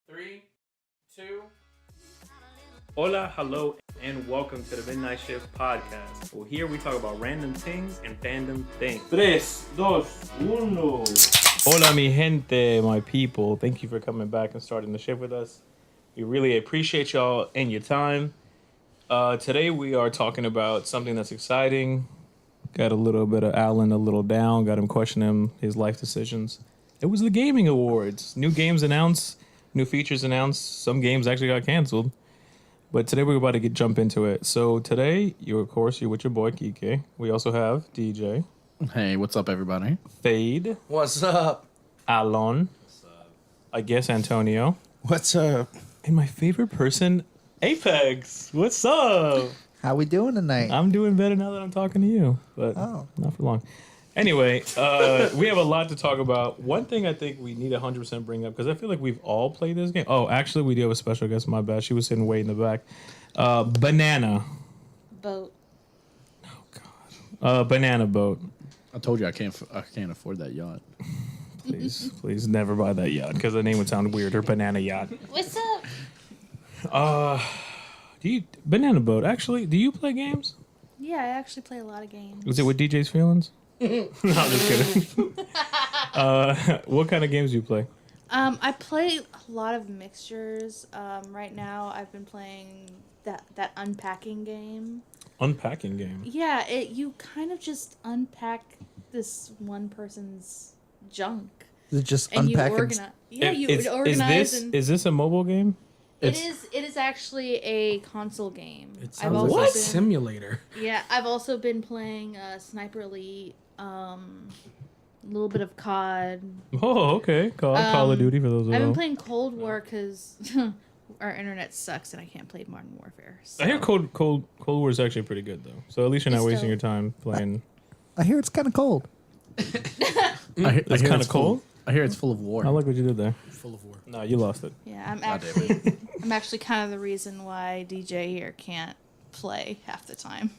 3, 2. Hola, hello, and welcome to the Midnight Shift podcast. Well, here we talk about random things and fandom things. 3, 2, 1. Hola, mi gente, my people. Thank you for coming back and starting the shift with us. We really appreciate y'all and your time. Today we are talking about something that's exciting. Got a little bit of Alan a little down. Got him questioning his life decisions. It was the gaming awards. New games announced. New features announced. Some games actually got canceled. But today we're about to jump into it. So today, you're with your boy KIKE. We also have DJ. Hey, what's up, everybody? Fade. What's up? Alon. What's up? I guess Antonio. What's up? And my favorite person, Apex. What's up? How we doing tonight? I'm doing better now that I'm talking to you, but not for long. Anyway, we have a lot to talk about. One thing I think we need 100% bring up, because I feel like we've all played this game. Oh, actually, we do have a special guest. My bad. She was sitting way in the back. Banana. Boat. Oh, God. Banana boat. I told you I can't afford that yacht. Please never buy that yacht, because the name would sound weirder. Banana yacht. What's up? Banana boat, actually, do you play games? Yeah, I actually play a lot of games. Was it with DJ's feelings? No, I'm just kidding. What kind of games do you play? I play a lot of mixtures. Right now, I've been playing that unpacking game. Unpacking game? Yeah, you kind of just unpack this one person's junk. Is it just And unpacking? you organize. Yeah, you organize. Is this a mobile game? It is actually a console game. It sounds like a simulator. Yeah, I've also been playing Sniper Elite, a little bit of COD. Oh, okay. Call of Duty for those. I've been playing Cold War because our internet sucks and I can't play Modern Warfare. So. I hear Cold War is actually pretty good though. So at least you're not wasting your time playing. I hear it's kind of cold. I hear kind of cold. I hear it's full of war. I like what you did there. Full of war. No, you lost it. Yeah, I'm actually kind of the reason why DJ here can't play half the time.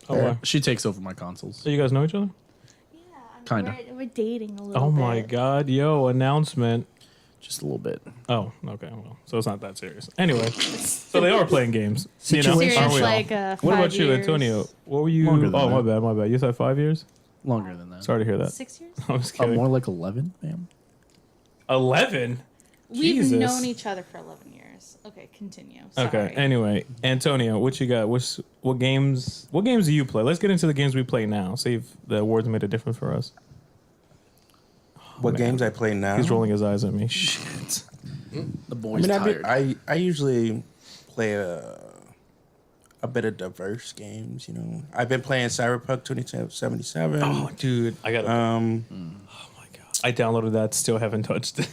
Oh, why? She takes over my consoles. So you guys know each other? Yeah, Kinda. We're dating a little bit. Oh my God, yo, announcement. Just a little bit. Oh, okay. Well, so it's not that serious. Anyway, so they are playing games. You know, Serious, aren't we? like, What 5 about you, years. Antonio? What were you? Longer than Oh, that. my bad. You said 5 years? Longer than that. Sorry to hear that. 6 years? I was kidding. More like 11, ma'am. 11? We've Jesus. known each other for 11 years. Okay, continue. Sorry. Okay. Anyway, Antonio, what you got? What games do you play? Let's get into the games we play now. See if the awards made a difference for us. What games I play now? He's rolling his eyes at me. Shit. The boy's tired. I usually play a bit of diverse games. You know, I've been playing Cyberpunk 2077. Oh, dude, I got. Oh my God, I downloaded that. Still haven't touched it.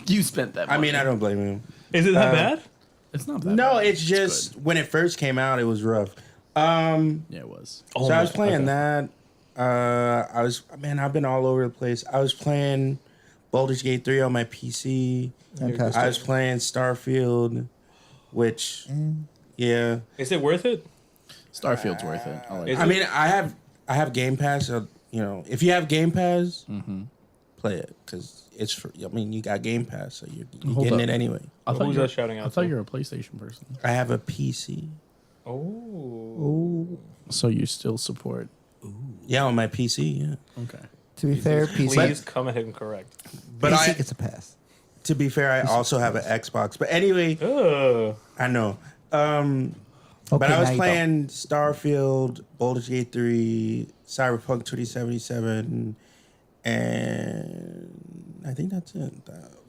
You spent that money. I mean, I don't blame you. Is it that bad? It's not that No, bad. it's just when it first came out, it was rough. Yeah, it was. Oh So I was playing that. I've been all over the place. I was playing Baldur's Gate 3 on my PC. Fantastic. I was playing Starfield, which, yeah. Is it worth it? Starfield's worth it. I like Is it. I mean, I have Game Pass. So, you know, if you have Game Pass, play it because it's for. I mean, you got Game Pass, so you're Hold getting up. it anyway. I thought Who's you were that shouting out? I thought to? you were a PlayStation person. I have a PC. Oh. So you still support. Yeah, on my PC. Yeah, Okay. To be fair, PC, Please come ahead and correct. but PC gets a pass. to be fair, I also have an Xbox. But anyway, I know. But I was now you playing Starfield, Baldur's Gate 3, Cyberpunk 2077, and I think that's it.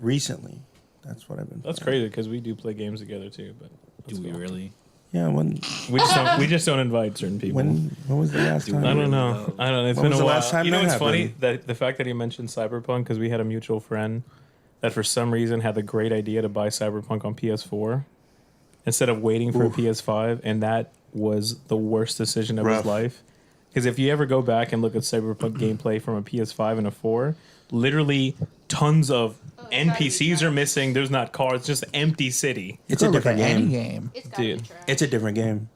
Recently, that's what I've been. That's playing. crazy because we do play games together too. But Do we really? Yeah, when we just don't invite certain people. when was the last time? I don't know. It's When been was a the while. last time You know that what's funny? happened? That the fact that he mentioned Cyberpunk because we had a mutual friend that for some reason had the great idea to buy Cyberpunk on PS4 instead of waiting for a PS5, and that was the worst decision of his Rough. life. Because if you ever go back and look at Cyberpunk gameplay from a PS5 and a 4, literally tons of NPCs are missing. There's not cars, just empty city. It's a Look different at any game. game. It's gotta Dude. be trash. It's a different game.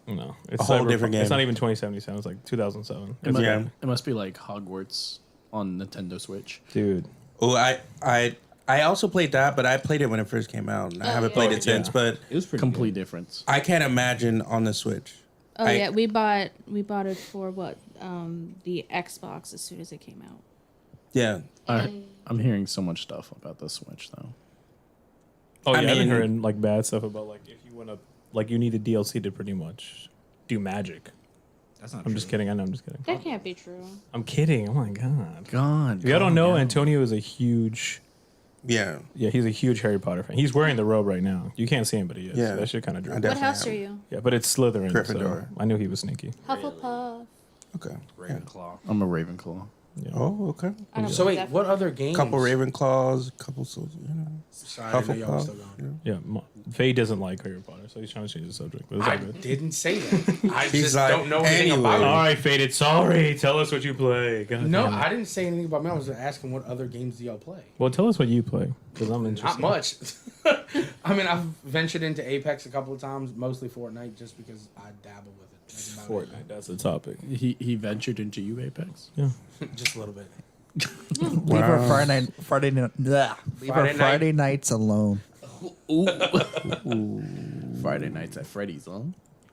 No, it's A whole Cyberpunk. different game. It's not even 2077. It's like 2007. It must, Yeah. it must be like Hogwarts on Nintendo Switch. Dude. Oh, I I also played that, but I played it when it first came out, and I haven't played it since. Yeah. But It was pretty complete difference. I can't imagine on the Switch. Oh I- yeah, we bought it for what the Xbox as soon as it came out. Yeah, I'm hearing so much stuff about the Switch though. Oh yeah, I I've been mean- hearing like bad stuff about like if you want to like you need a DLC to pretty much do magic. That's not I'm just kidding. I know. I'm just kidding. That can't be true. I'm kidding. Oh my god. God. If y'all don't know, Antonio is a huge. yeah. Yeah, he's a huge Harry Potter fan. He's wearing the robe right now. You can't see him, but he is. Yeah. So that shit kind of I drew. definitely What house am. are you? Yeah, but it's Slytherin. Gryffindor. So I knew he was sneaky. Hufflepuff. Okay. Yeah. Ravenclaw. I'm a Ravenclaw. Yeah. Oh, okay. I don't So know wait, that what for- other games? Couple Ravenclaws, couple soldiers. Sorry, I didn't know y'all were still Hufflepuff. going. Yeah. Yeah, Faye doesn't like Harry Potter, so he's trying to change the subject. But it's all I good. didn't say that. I He's just like, don't know anything anyway. about All it. right, Faded. Sorry. Tell us what you play. God No, damn it. I didn't say anything about me. I was asking what other games do y'all play? Well, tell us what you play, because I'm interested. Not much. I mean, I've ventured into Apex a couple of times, mostly Fortnite, just because I dabble with it. That's about Fortnite. That's the topic. He ventured into you, Apex. Yeah. it. Just a little bit. Leave our Friday night. Leave our Friday night. Friday nights alone. Friday nights at Freddy's, huh?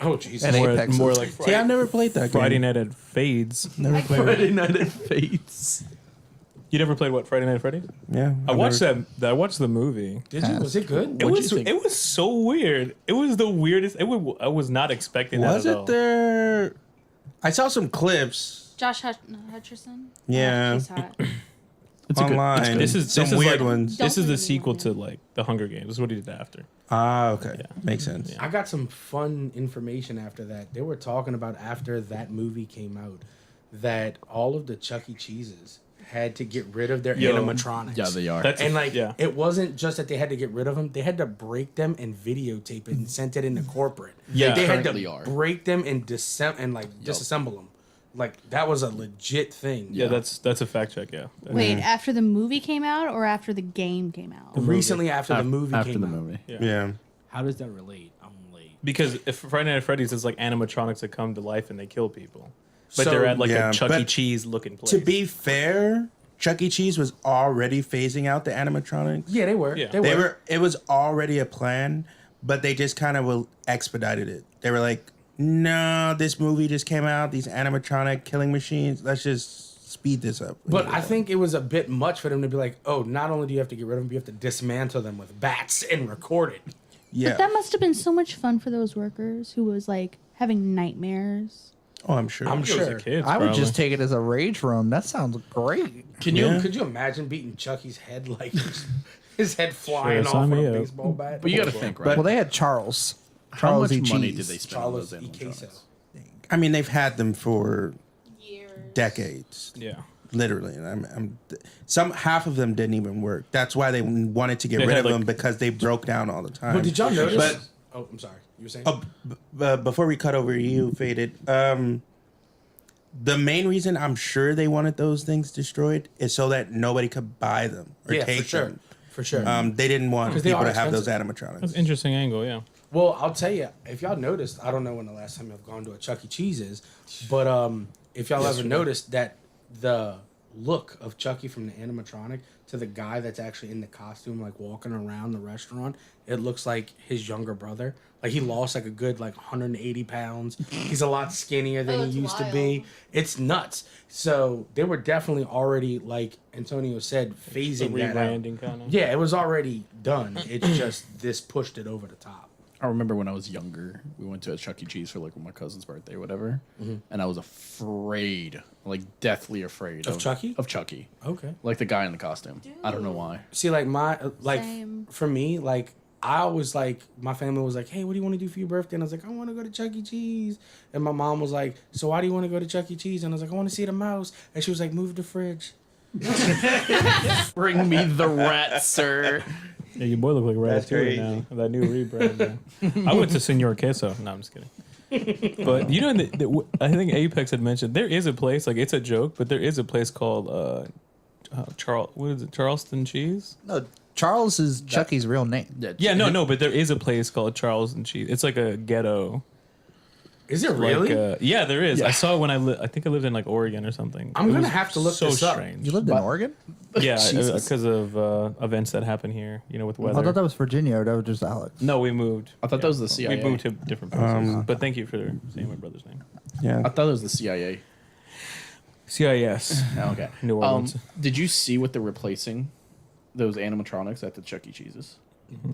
Oh, Jesus. And Apex. More like See, I never played that Friday game. Night at Fades. Never played it. Friday night at Fates. You never played what Friday Night at Freddy's? Yeah. I watched that. I watched the movie. Did you? Was it good? It What'd was. you think? It was so weird. It was the weirdest. I was not expecting that Was at it all. there? I saw some clips. Josh Hutcherson. Yeah. He's hot. It's a good. Online. It's good. Some is weird like- ones. Don't This is play the the sequel movie. to like the Hunger Games. This is what he did after. Ah, okay. Yeah. Makes sense. Yeah. I got some fun information after that. They were talking about after that movie came out that all of the Chuck E. Cheeses had to get rid of their Yo. animatronics. Yeah, they are. That's And like, yeah. it wasn't just that they had to get rid of them; they had to break them and videotape it and send it into corporate. Yeah. they had Currently to are. break them and disassemble them. Like that was a legit thing. Yeah, that's a fact check. Yeah. Wait, after the movie came out or after the game came out? Recently, after the movie after came the out. movie. Yeah. Yeah. How does that relate? I'm late. Because if Friday Night at Freddy's is like animatronics that come to life and they kill people, but So- they're at like Yeah, a Chuck E. but Cheese looking place. To be fair, Chuck E. Cheese was already phasing out the animatronics. Yeah, they were. Yeah. They were. It was already a plan, but they just kind of expedited it. They were like, "No, this movie just came out. These animatronic killing machines. Let's just speed this up." But I think it was a bit much for them to be like, oh, not only do you have to get rid of them, you have to dismantle them with bats and record it. yeah. But that must have been so much fun for those workers who was like having nightmares. Oh, I'm sure. I'm It was the sure. kids, I would probably. just take it as a rage room. That sounds great. Can you Yeah. could you imagine beating Chucky's head like his head flying Sure, off sign with me a up. baseball bat? But you got to think, right? Well, they had Charles. How Charles much E. money Cheese. did they spend on Charles those E. Queso. animatronics? I mean, they've had them for Years. decades, Yeah. literally. And some half of them didn't even work. That's why they wanted to get They rid had, of like- them because they broke down all the time. But did y'all notice? But- oh, I'm sorry. You were saying? Before we cut over to you, Faded, the main reason I'm sure they wanted those things destroyed is so that nobody could buy them or yeah, take for sure. them. For sure. They didn't want 'Cause they people are to have those expensive. animatronics. That's an interesting angle. Yeah. Well, I'll tell you, if y'all noticed, I don't know when the last time y'all have gone to a Chuck E. Cheese is, but if y'all ever noticed that the look of Chucky from the animatronic to the guy that's actually in the costume, like walking around the restaurant, it looks like his younger brother. Like he lost like a good 180 pounds. He's a lot skinnier than Oh, he it's used to wild. be. It's nuts. So they were definitely already, like Antonio said, phasing that out. Rebranding kind of. Yeah, it was already done. It's just this pushed it over the top. I remember when I was younger, we went to a Chuck E. Cheese for like my cousin's birthday or whatever, and I was afraid, like deathly afraid Of Chucky? Of Chucky, Okay. like the guy in the costume. I don't know why. See, like Same. for me, like I always like my family was like, "Hey, what do you want to do for your birthday?" And I was like, "I want to go to Chuck E. Cheese." And my mom was like, "So why do you want to go to Chuck E. Cheese?" And I was like, "I want to see the mouse." And she was like, "Move the fridge." Bring me the rat, sir. Yeah, your boy look like That's Ratatouille crazy. now. That new rebrand. I went to Senor Queso. No, I'm just kidding. But you know, I think Apex had mentioned there is a place, like it's a joke, but there is a place called what is it? Charleston Cheese? No, Charles is Chucky's real name. Yeah, no, but there is a place called Charleston Cheese. It's like a ghetto. Is it Like, really? yeah, there is. Yeah. I saw it when I think I lived in like Oregon or something. I'm It gonna was have to look so this up. strange. You lived in Oregon? Yeah, Jesus. because of events that happen here. You know, with I weather. thought that was Virginia, or that was just Alex. No, we moved. I thought that was the CIA. We moved to different places. But thank you for saying my brother's name. Yeah. I thought it was the CIA. CIS. Okay. New Orleans. Did you see what they're replacing those animatronics at the Chuck E. Cheese's?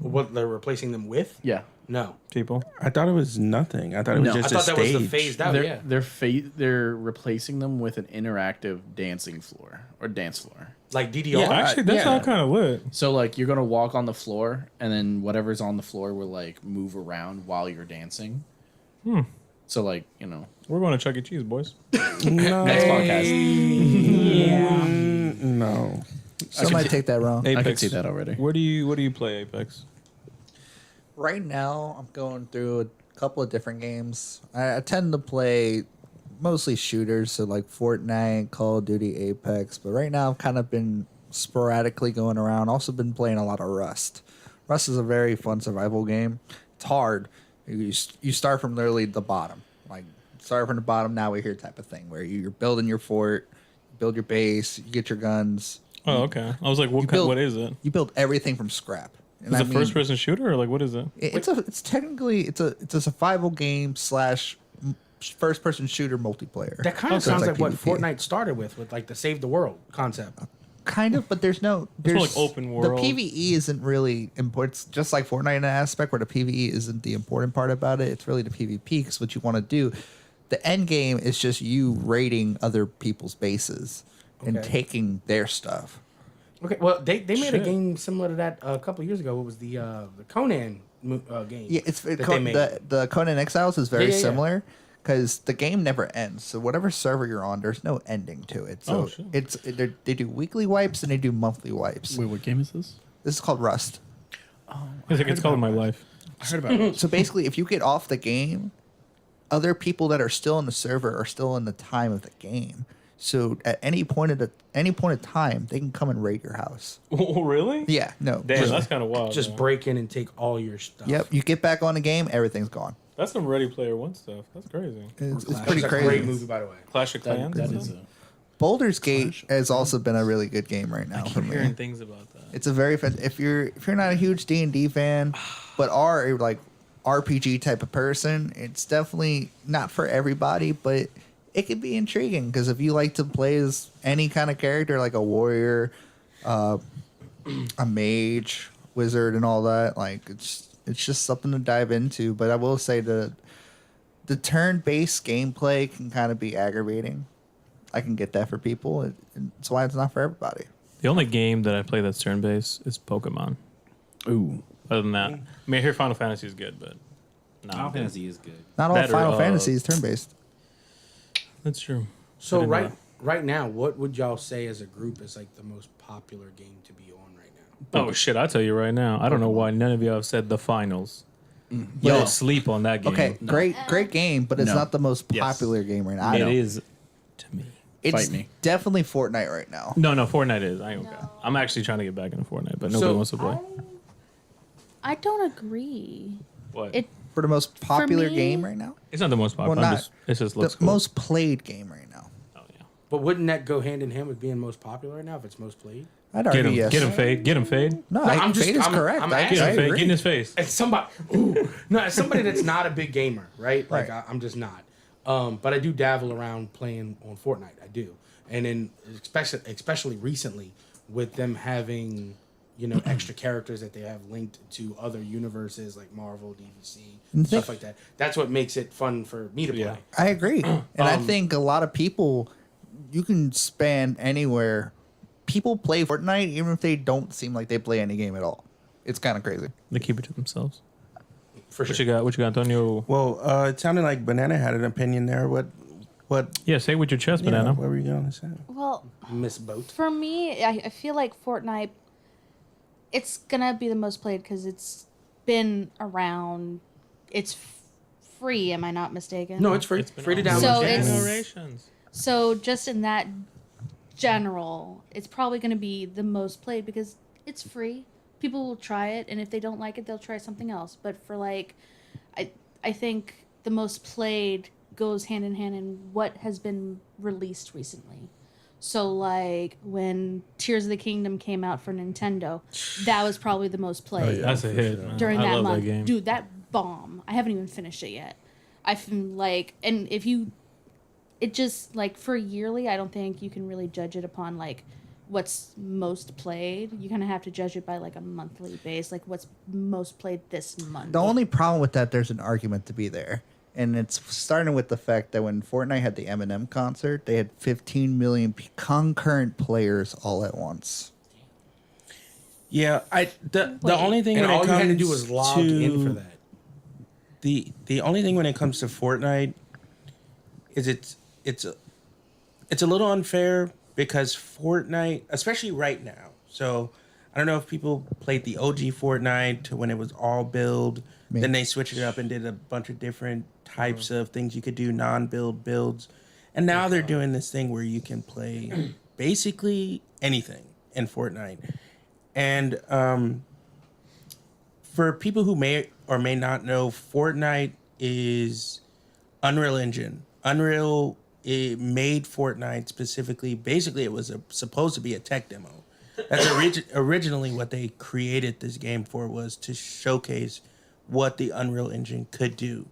What they're replacing them with? Yeah. No. People. I thought it was nothing. I thought it was No. just I thought a that was stage. the phased out. They're Yeah. they're replacing them with an interactive dancing floor or dance floor. Like DDR. Yeah. Actually, that's yeah. all kind of lit. So like you're gonna walk on the floor, and then whatever's on the floor will like move around while you're dancing. So like We're going to Chuck E. Cheese, boys. No. next podcast. No. Some might take that wrong. I could see that already. What do you play, Apex? Right now, I'm going through a couple of different games. I tend to play mostly shooters, so like Fortnite, Call of Duty, Apex. But right now, I've kind of been sporadically going around. Also been playing a lot of Rust. Rust is a very fun survival game. It's hard. You start from literally the bottom. Like, start from the bottom, now we're here type of thing, where you're building your fort, you build your base, you get your guns. Oh, okay. I was like, what is it? You build everything from scrap. And Is I it mean, first-person shooter or like what is it? It's technically a survival game / first person shooter multiplayer. That kind of So it's sounds like what PvP. Fortnite started with like the save the world concept. Kind of, but there's more like open world. The PVE isn't really important. It's just like Fortnite in an aspect where the PVE isn't the important part about it. It's really the PvP because what you want to do, the end game is just you raiding other people's bases and Okay. taking their stuff. Okay, well they made a Shit. game similar to that a couple years ago. What was the Conan game? Yeah, they made. the Conan Exiles is very Yeah, yeah, yeah. similar because the game never ends. So whatever server you're on, there's no ending to it. So Oh, shit. they do weekly wipes and they do monthly wipes. Wait, what game is this? This is called Rust. It's called My Life. I heard about it. So basically, if you get off the game, other people that are still in the server are still in the time of the game. So at any point of time, they can come and raid your house. Oh, really? Yeah, no. Damn, that's kind of wild. Just man. break in and take all your stuff. Yep, you get back on the game, everything's gone. That's some Ready Player One stuff. That's crazy. It's That pretty was a crazy. great movie, by the way. Clash of Clans. That and is stuff? Baldur's Gate has also been a really good game right now for I'm hearing me. things about that. It's a very fun. If you're not a huge D&D fan, but are a like RPG type of person, it's definitely not for everybody, but it can be intriguing because if you like to play as any kind of character, like a warrior, a mage, wizard, and all that, like it's just something to dive into. But I will say the turn-based gameplay can kind of be aggravating. I can get that for people. It's why it's not for everybody. The only game that I play that's turn-based is Pokemon. Ooh. Other than that, I mean, I hear Final Fantasy is good, but Final Fantasy is good. Not all That or, Final Fantasy is turn-based. that's true. So I didn't know right now, what would y'all say as a group is like the most popular game to be on right now? Oh shit! I'll tell you right now. I don't know why none of y'all have said the finals. Yo. Y'all sleep on that game. Okay, great game, but it's No. not the most Yes. popular game right now. It is to me. It's Fight me. definitely Fortnite right now. No, Fortnite is. I ain't okay. I'm actually trying to get back into Fortnite, but nobody So, wants to play. I don't agree. What? It For the most popular me- game right now? It's not the most popular. Well, I'm not- just, it just The looks cool. most played game right now. Oh, yeah. But wouldn't that go hand in hand with being most popular right now if it's most played? I'd Get argue him, yes. get him, fade, get him, fade. No, I'm just- Fate is I'm- correct. I'm I asking. Get him, fade. agree. Get in his face. As somebody, as somebody that's not a big gamer, right? Like Right. I'm just not. But I do dabble around playing on Fortnite. I do, and then especially recently with them having extra characters that they have linked to other universes like Marvel, DVC, And stuff think- like that. That's what makes it fun for me to play. Yeah. I agree. And I think a lot of people, you can span anywhere. People play Fortnite even if they don't seem like they play any game at all. It's kind of crazy. They keep it to themselves. For What sure. you got? What you got, Antonio? Well, it sounded like Banana had an opinion there. What? Yeah, say it with your chest, Yeah, banana. what were you going to say? well, Miss Boat. for me, I feel like Fortnite. It's gonna be the most played because it's been around. It's free. Am I not mistaken? No, it's free. It's been Free to on download. So Yeah. it's- generations. So just in that general, it's probably going to be the most played because it's free. People will try it, and if they don't like it, they'll try something else. But for like, I think the most played goes hand in hand in what has been released recently. So like when Tears of the Kingdom came out for Nintendo, that was probably the most played That's a hit, man. during I that love month. that game. Dude, that bomb. I haven't even finished it yet. I feel like, and if you, it just like for yearly, I don't think you can really judge it upon like what's most played. You kind of have to judge it by like a monthly base, like what's most played this month. The only problem with that, there's an argument to be there. And it's starting with the fact that when Fortnite had the Eminem concert, they had 15 million concurrent players all at once. Yeah, the only thing And when all it you comes had to do was log in for that. The only thing when it comes to Fortnite is it's a little unfair because Fortnite, especially right now. So I don't know if people played the OG Fortnite to when it was all build. Then they switched it up and did a bunch of different types of things you could do, non-build builds. And now they're doing this thing where you can play basically anything in Fortnite. And for people who may or may not know, Fortnite is Unreal Engine. Unreal made Fortnite specifically. Basically, it was supposed to be a tech demo. That's originally what they created this game for, was to showcase what the Unreal Engine could do.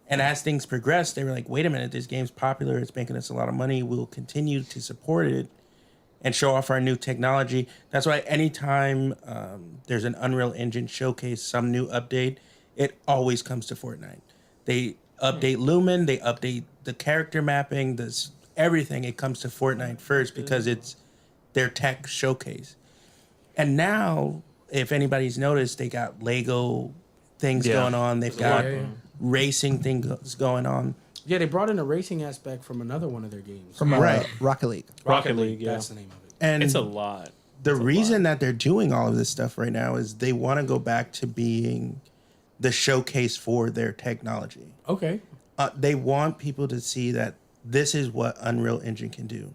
And as things progressed, they were like, wait a minute, this game's popular. It's making us a lot of money. We'll continue to support it and show off our new technology. That's why anytime there's an Unreal Engine showcase, some new update, it always comes to Fortnite. They update Lumen, they update the character mapping, everything. It comes to Fortnite first because it's their tech showcase. And now, if anybody's noticed, they got Lego things going on. They've got racing things going on. Yeah, they brought in a racing aspect from another one of their games. From Right. Rocket League. Rocket League, yeah. That's the name of it. And It's a lot. the reason that they're doing all of this stuff right now is they want to go back to being the showcase for their technology. Okay. They want people to see that this is what Unreal Engine can do.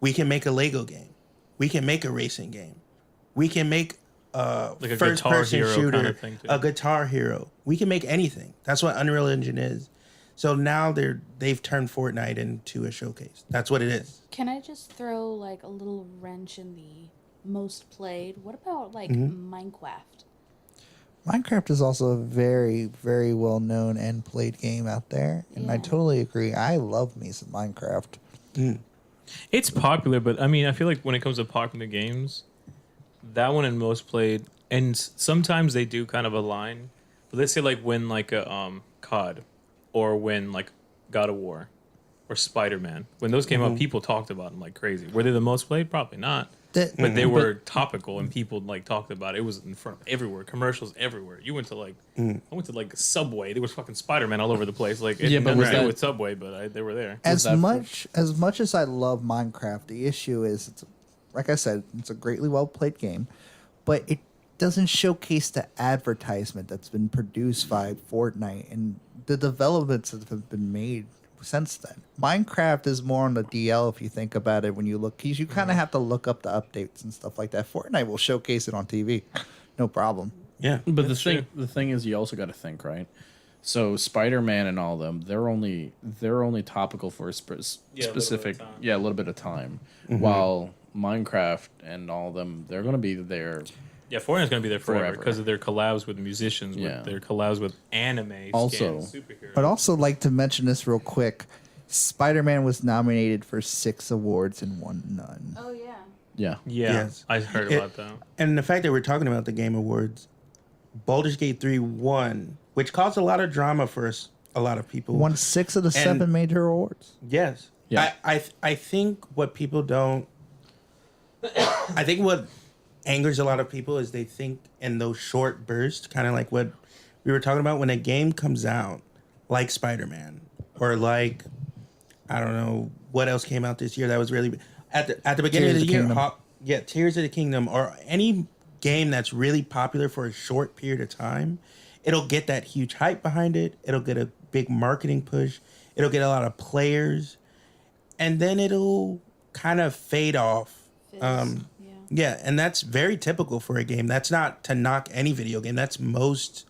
We can make a Lego game. We can make a racing game. We can make a Like a first Guitar person Hero shooter, kind of thing, too. a Guitar Hero. We can make anything. That's what Unreal Engine is. So now they've turned Fortnite into a showcase. That's what it is. Can I just throw like a little wrench in the most played? What about like Mm-hmm. Minecraft? Minecraft is also a very, very well known and played game out there. And I Yeah. totally agree. I love me some Minecraft. It's popular, but I mean, I feel like when it comes to popular games, that one and most played, and sometimes they do kind of align. But let's say like when like a COD, or when like God of War, or Spider-Man, when those came out, people talked about them like crazy. Were they the most played? Probably not. But they were topical, and people like talked about it. It was in front of everywhere, commercials everywhere. You went to like, I went to like Subway. There was fucking Spider-Man all over the place. Like, it Yeah, had but nothing was to do that- with Subway, but they were there. As that much as I love Minecraft, the issue is, it's, like I said, it's a greatly well played game, but it doesn't showcase the advertisement that's been produced by Fortnite and the developments that have been made since then. Minecraft is more on the DL if you think about it. When you look, 'cause you kind of have to look up the updates and stuff like that. Fortnite will showcase it on TV, no problem. Yeah. But That's the thing is, you also got to think, right? So Spider-Man and all them, they're only topical for a specific, a little bit of time. While Minecraft and all them, they're going to be there. Yeah, Fortnite's gonna be there forever Forever. because of their collabs with musicians, Yeah. with their collabs with anime, Also- superheroes. I'd also like to mention this real quick. Spider-Man was nominated for 6 awards and won none. Oh yeah. Yeah. yeah, Yes. I heard about that. And the fact that we're talking about the Game Awards, Baldur's Gate 3 won, which caused a lot of drama for a lot of people. Won 6 of the 7 major awards. Yes. Yeah. I think what people don't. I think what angers a lot of people is they think in those short bursts, kind of like what we were talking about when a game comes out, like Spider-Man, or like, I don't know what else came out this year that was really at the beginning Tears of the year. Kingdom. Tears of the Kingdom, or any game that's really popular for a short period of time, it'll get that huge hype behind it. It'll get a big marketing push. It'll get a lot of players, and then it'll kind of fade off. Yeah, and that's very typical for a game. That's not to knock any video game. That's most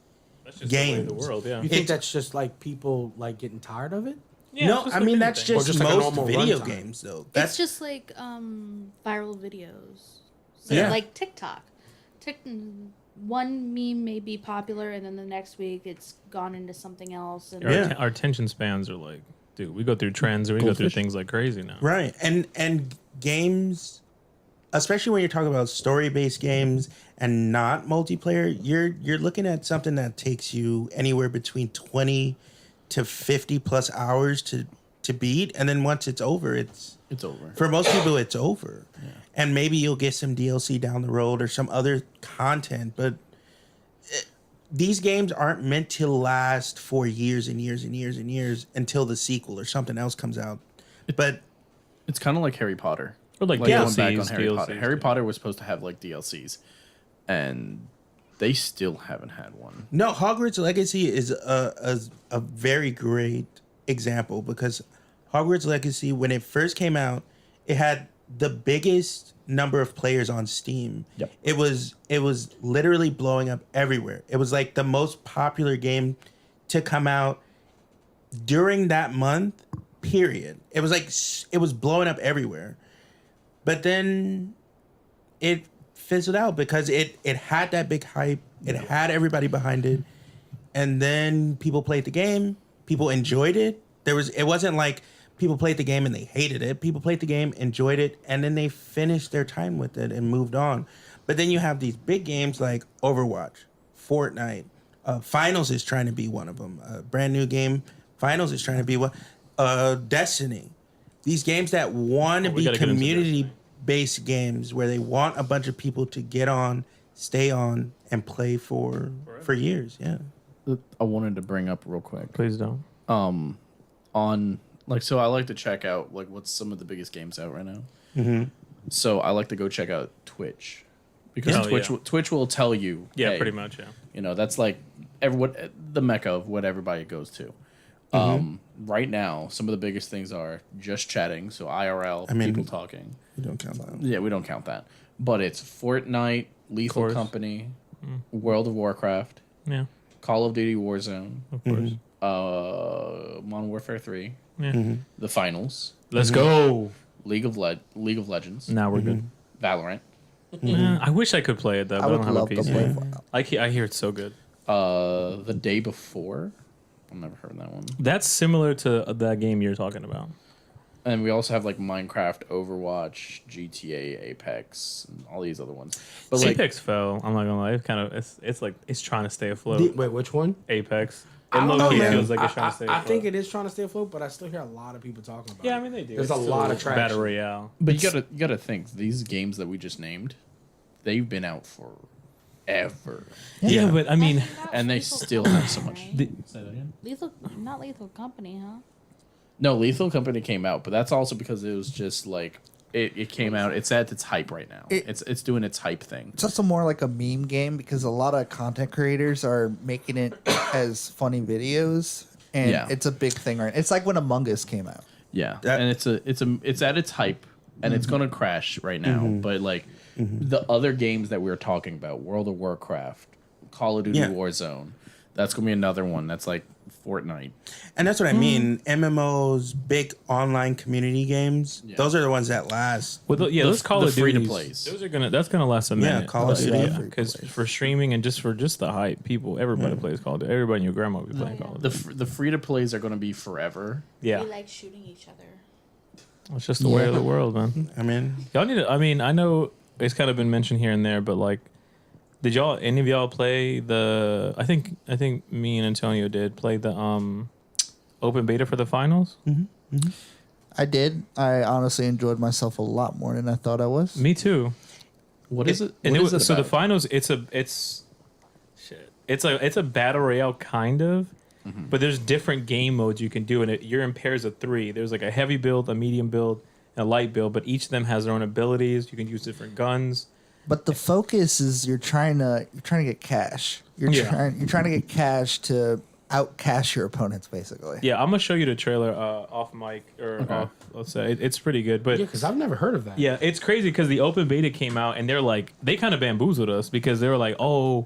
That's just games. the way of the world, yeah. You think that's just like people like getting tired of it? Yeah, No, it's just I like mean that's anything. just, just like a most normal video runtime. games though. It's That's just like viral videos. So Yeah. like TikTok. One meme may be popular, and then the next week it's gone into something else. And Yeah. Our attention spans are like, dude, we go through trends and we go through things like crazy now. right. And games, especially when you're talking about story-based games and not multiplayer, you're looking at something that takes you anywhere between 20 to 50 plus hours to beat, and then once it's over, it's over. for most people it's over. And maybe you'll get some DLC down the road or some other content, but these games aren't meant to last for years and years and years and years until the sequel or something else comes out. But It's kind of like Harry Potter. Or like Going DLCs, back on Harry Potter. DLCs, Harry yeah. Potter was supposed to have like DLCs, and they still haven't had one. no, Hogwarts Legacy is a very great example because Hogwarts Legacy, when it first came out, it had the biggest number of players on Steam. Yep. It was literally blowing up everywhere. It was like the most popular game to come out during that month, period. It was like it was blowing up everywhere. But then it fizzled out because it had that big hype. It had everybody behind it. And then people played the game, people enjoyed it. It wasn't like people played the game and they hated it. People played the game, enjoyed it, and then they finished their time with it and moved on. But then you have these big games like Overwatch, Fortnite, Finals is trying to be one of them. A brand new game, Finals is trying to be one. Destiny. These games that want to we be gotta get into community-based games where they want a bunch of people to get on, stay on, and play for years. Yeah. I wanted to bring up real quick. Please don't. On like, so I like to check out like what's some of the biggest games out right now. So I like to go check out Twitch because Oh, yeah. Twitch will tell you. Yeah, hey, pretty much, yeah. You know, that's like the mecca of what everybody goes to. Right now, some of the biggest things are just chatting, so IRL, people talking. You don't count that. Yeah, we don't count that. But it's Fortnite, Lethal course. Company, World of Warcraft, Yeah, Call of Duty Warzone, of course. Modern Warfare 3, Yeah. the finals, Let's go. League of Legends, Now we're good. Valorant, I wish I could play it though. I But I would don't have a love to PC. play. I hear it's so good. The Day Before. I've never heard of that one. That's similar to that game you're talking about. And we also have like Minecraft, Overwatch, GTA, Apex, and all these other ones. But like, Apex fell. I'm not gonna lie. It kind of it's like it's trying to stay afloat. Wait, which one? Apex. I It don't low-key know, man. feels like it's trying to stay I afloat. think it is trying to stay afloat, but I still hear a lot of people talking about it. Yeah, I mean they do. There's It's a still lot of traction. Battle Royale. but you gotta think these games that we just named, they've been out forever, Yeah, but I mean, and they still have so much. Say that again. Not Lethal Company, huh? No, Lethal Company came out, but that's also because it was just like it came out. It's at its hype right now. It's doing its hype thing. It's also more like a meme game because a lot of content creators are making it as funny videos, and Yeah. it's a big thing right. It's like when Among Us came out. Yeah, That- and it's at its hype, and it's gonna crash right now. But like the other games that we were talking about, World of Warcraft, Call of Duty Yeah. Warzone, that's gonna be another one. That's like Fortnite. And that's what I mean. MMOs, big online community games, those are the ones that last. well, those Call the of free to Duties, plays. Those are that's gonna last a minute. Call of Duty. Yeah. Because for streaming and just for the hype, everybody plays Call of Duty. Everybody and your grandma will be playing yeah. Call of The Duty. the free to plays are gonna be forever. Yeah, We like shooting each other. it's just the way of the world, man. I mean, Y'all need to, I mean, I know it's kind of been mentioned here and there, but like, did any of y'all play the, I think me and Antonio did play the open beta for the finals? I did. I honestly enjoyed myself a lot more than I thought I was. Me too. What is it? And What it is was, it so the about? finals, it's a battle royale kind of, but there's different game modes you can do, and you're in pairs of 3. There's like a heavy build, a medium build, and a light build, but each of them has their own abilities. You can use different guns. But the focus is you're trying to get cash. You're Yeah. trying to get cash to out cash your opponents, basically. Yeah, I'm gonna show you the trailer off mic or off. Let's say it's pretty good, but Yeah, because I've never heard of that. yeah, it's crazy because the open beta came out and they kind of bamboozled us because they were like, oh,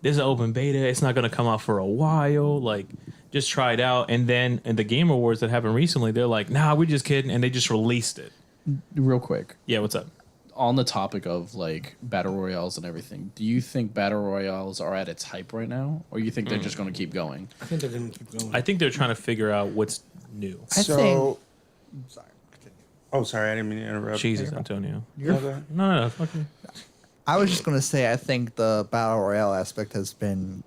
this is an open beta. It's not going to come out for a while. Like, just try it out. And then in the Game Awards that happened recently, they're like, nah, we're just kidding. And they just released it. Real quick. Yeah, what's up? On the topic of like battle royales and everything, do you think battle royales are at its hype right now, or you think they're just going to keep going? I think they're going to keep going. I think they're trying to figure out what's new. I think. Sorry. Oh, sorry, I didn't mean to interrupt. Jesus, Antonio. Okay. No. Okay. I was just gonna say I think the battle royale aspect has been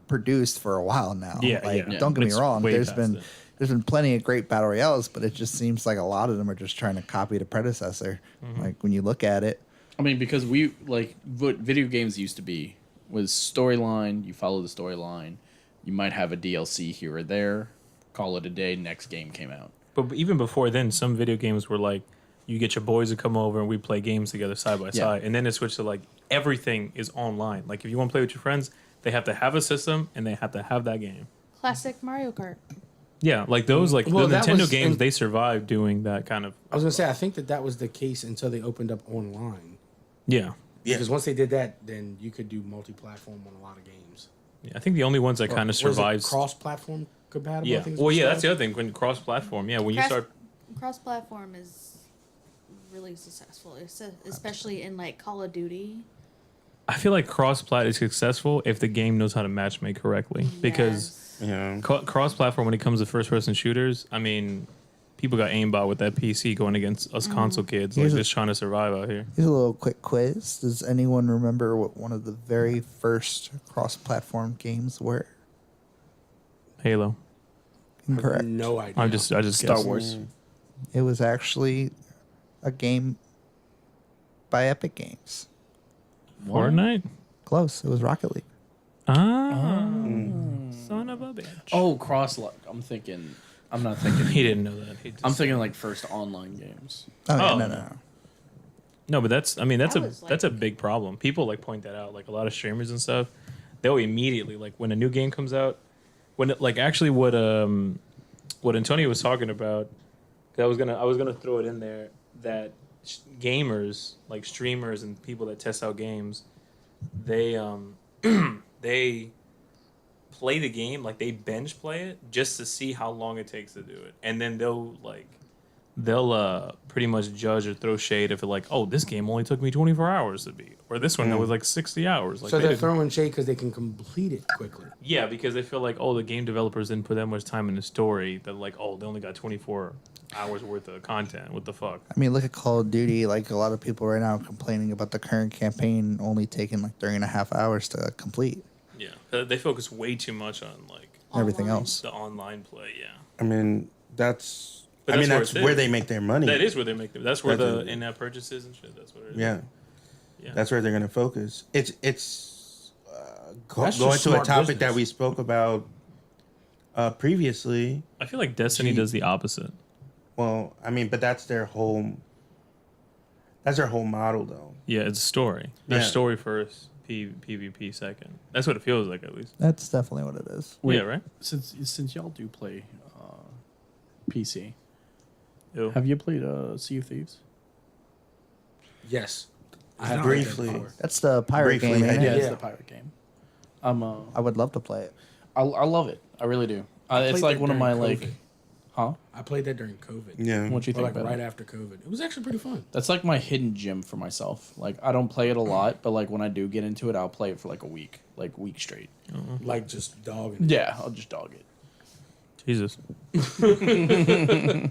overproduced for a while now. Yeah, like, yeah. Don't get It's me wrong. way There's past been it. there's been plenty of great battle royales, but it just seems like a lot of them are just trying to copy the predecessor. Like when you look at it, I mean, because we like what video games used to be was storyline. You follow the storyline. You might have a DLC here or there. Call it a day. Next game came out. But even before then, some video games were like, you get your boys to come over and we play games together side by side. And then it switched to like, everything is online. Like, if you want to play with your friends, they have to have a system and they have to have that game. Classic Mario Kart. Yeah, like those, like Well, the that Nintendo was games, in- they survived doing that kind of. I was going to say, I think that was the case until they opened up online. Yeah. Yeah. Because once they did that, then you could do multi-platform on a lot of games. Yeah, I think the only ones that kind of survives. Cross-platform compatible? I Yeah. think is Well, what yeah, you that's said? the other thing. When cross-platform, yeah, when you start. Cross-platform is really successful, especially in like Call of Duty. I feel like cross-plat is successful if the game knows how to matchmake correctly. Because Yeah. cross-platform, when it comes to first-person shooters, I mean, people got aimbot with that PC going against us console kids, like Here's a- just trying to survive out here. here's a little quick quiz. Does anyone remember what one of the very first cross-platform games were? Halo. Incorrect. No idea. I just Star guessed. Wars. It was actually a game by Epic Games. Fortnite. Close. It was Rocket League. Son of a bitch. Oh, cross. I'm thinking. I'm not thinking. He didn't know that. He just, I'm thinking like first online games. Oh, yeah, Oh. no. No, but that's I mean that's That a was, like- that's a big problem. People like point that out. Like a lot of streamers and stuff, they'll immediately like when a new game comes out, when it, like actually what Antonio was talking about. I was gonna throw it in there that gamers like streamers and people that test out games, they they play the game like they binge play it just to see how long it takes to do it, and then they'll pretty much judge or throw shade if it like, oh, this game only took me 24 hours to beat, or this one that was like 60 hours. Like So they they're didn't- throwing shade because they can complete it quickly. yeah, because they feel like, oh, the game developers didn't put that much time in the story. That like, oh, they only got 24 hours worth of content. What the fuck? I mean, look at Call of Duty. Like a lot of people right now are complaining about the current campaign only taking like 3.5 hours to complete. Yeah, they focus way too much on like Everything Online. else. the online play. Yeah, I mean, that's. But I mean, that's that's where where it they is. make their money. that is where they make them. That's where That's the it. in-app purchases and shit. That's what it is. Yeah, Yeah. that's where they're going to focus. It's That's going just to a smart topic business. that we spoke about previously. I feel like Destiny Gee. does the opposite. Well, I mean, but that's their whole. That's their whole model, though. Yeah, it's a story. Their Yeah. story first, PvP second. That's what it feels like, at least. That's definitely what it is. Wait, Yeah, right? Since y'all do play PC, Ew. have you played Sea of Thieves? Yes. I have briefly. played that before. That's the pirate Briefly, game. I Ain't did. it? It's Yeah. the pirate game. I would love to play it. I love it. I really do. It's played like that one of my during like, COVID. huh? I played that during COVID. Yeah. What you Or think like about right it? after COVID. It was actually pretty fun. That's like my hidden gem for myself. Like I don't play it a lot, but like when I do get into it, I'll play it for like a week straight. Like just dogging. Yeah, I'll just dog it. Jesus. Gotta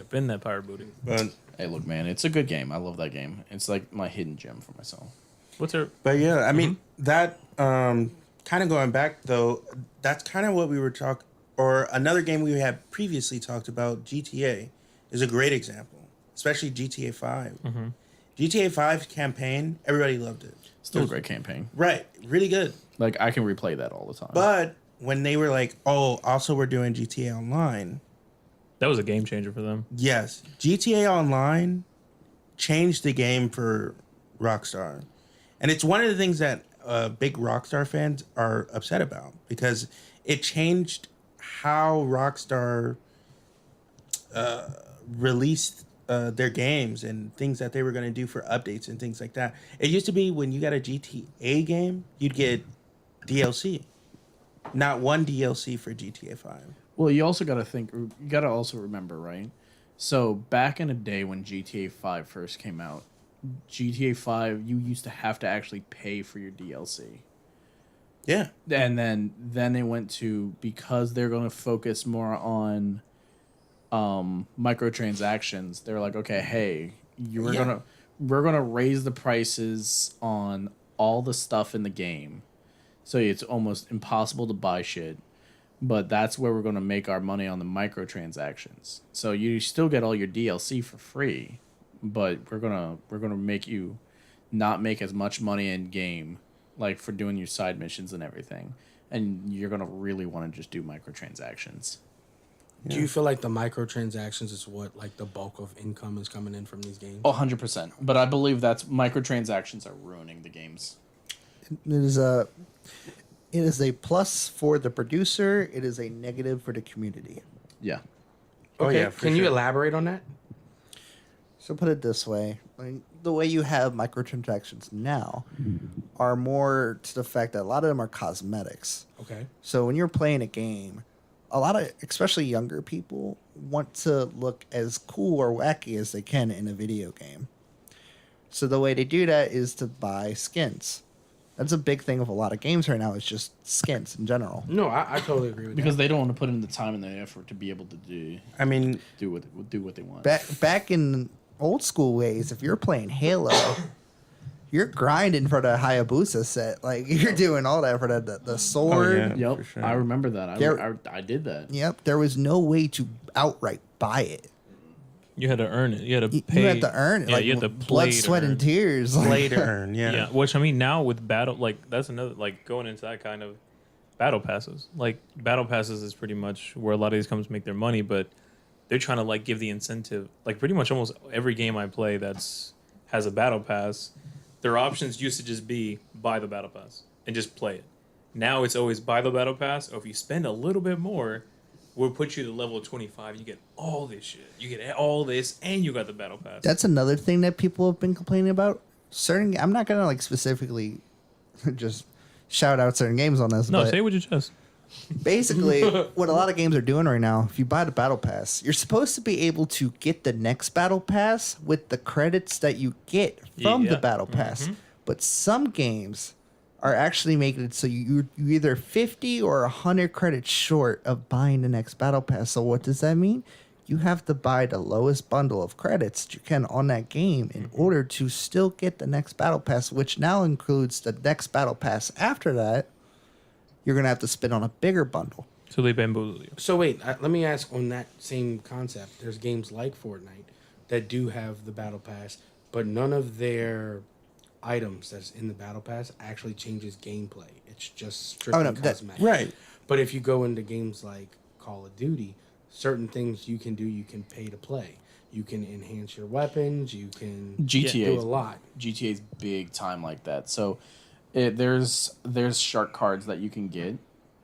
bend that pirate booty. But Hey, look, man, it's a good game. I love that game. It's like my hidden gem for myself. What's her? But yeah, I mean that kind of going back though, that's kind of what we were talking. Or another game we had previously talked about, GTA, is a great example, especially GTA 5. GTA 5's campaign, everybody loved it. Still a great campaign. Right, really good. Like I can replay that all the time. But when they were like, "Oh, also we're doing GTA Online," That was a game changer for them. yes, GTA Online changed the game for Rockstar, and it's one of the things that big Rockstar fans are upset about because it changed how Rockstar released their games and things that they were going to do for updates and things like that. It used to be when you got a GTA game, you'd get DLC. Not one DLC for GTA 5. Well, you also got to think. You got to also remember, right? So back in the day when GTA 5 first came out, GTA 5 you used to have to actually pay for your DLC. Yeah. And then they went to, because they're going to focus more on microtransactions. They're like, okay, hey, we're gonna raise the prices on all the stuff in the game, so it's almost impossible to buy shit. But that's where we're gonna make our money, on the microtransactions. So you still get all your DLC for free, but we're gonna make you not make as much money in game, like for doing your side missions and everything. And you're gonna really want to just do microtransactions. Yeah. Do you feel like the microtransactions is what, like, the bulk of income is coming in from these games? 100%. But I believe that's microtransactions are ruining the games. It is a plus for the producer. It is a negative for the community. Yeah. Okay. Yeah, Can you elaborate on that? So put it this way, like, the way you have microtransactions now are more to the fact that a lot of them are cosmetics. Okay. So when you're playing a game, a lot of, especially younger people, want to look as cool or wacky as they can in a video game. So the way they do that is to buy skins. That's a big thing of a lot of games right now, is just skins in general. No, I totally agree with Because that. they don't want to put in the time and the effort to be able to do what they want. Back in old school ways, if you're playing Halo, you're grinding for the Hayabusa set. Like, you're doing all that for the sword. yeah. Yep, for sure. I remember that. I did that. Yep, there was no way to outright buy it. You had to earn it. You had to pay. You had to earn it. Yeah, like, you had to blood, play sweat, to earn and it. tears. Play to earn, yeah. Yeah, which I mean, now with battle, like, that's another, like, going into that kind of battle passes. Like, battle passes is pretty much where a lot of these companies make their money, but they're trying to, like, give the incentive. Like, pretty much almost every game I play has a battle pass, their options used to just be buy the battle pass and just play it. Now it's always buy the battle pass, or if you spend a little bit more, we'll put you to level 25. You get all this shit. You get all this, and you got the battle pass. That's another thing that people have been complaining about. I'm not gonna, like, specifically just shout out certain games on this. No, but say what you just. basically, what a lot of games are doing right now, if you buy the battle pass, you're supposed to be able to get the next battle pass with the credits that you get from the battle pass. But some games are actually making it so you're either 50 or 100 credits short of buying the next battle pass. So what does that mean? You have to buy the lowest bundle of credits that you can on that game in order to still get the next battle pass, which now includes the next battle pass after that. You're going to have to spend on a bigger bundle. So they bamboozle you. So wait, let me ask on that same concept. There's games like Fortnite that do have the battle pass, but none of their items that's in the battle pass actually changes gameplay. It's just strictly cosmetic. Right. But if you go into games like Call of Duty, certain things you can do, you can pay to play. You can enhance your weapons. You can do a lot. GTA's big time like that. So there's shark cards that you can get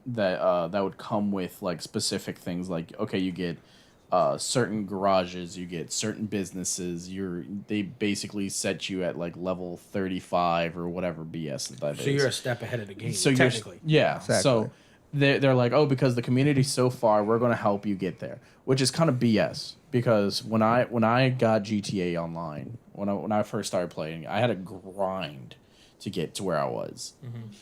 that would come with, like, specific things. Like, okay, you get certain garages, you get certain businesses. They basically set you at, like, level 35 or whatever BS that is. So you're a step ahead of the game, So technically. Exactly. So they're like, oh, because the community's so far, we're going to help you get there, which is kind of BS. Because when I got GTA Online, when I first started playing, I had to grind to get to where I was.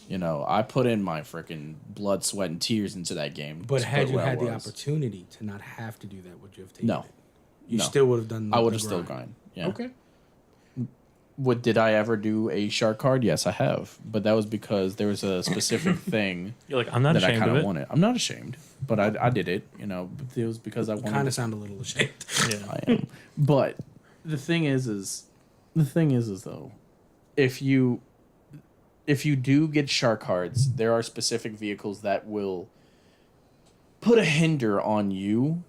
You know, I put in my freaking blood, sweat, and tears into that game. But had you had the opportunity to not have to do that, would you have taken No. it? You still would have done the I would have grind. still grind. Yeah. Okay. Did I ever do a shark card? Yes, I have. But that was because there was a specific thing You're like, I'm not that I ashamed kind of of it. wanted. I'm not ashamed, but I did it. You know, but it was because I wanted. Kind of sound a little ashamed. Yeah. I am. But the thing is though, if you do get shark cards, there are specific vehicles that will put a hinder on you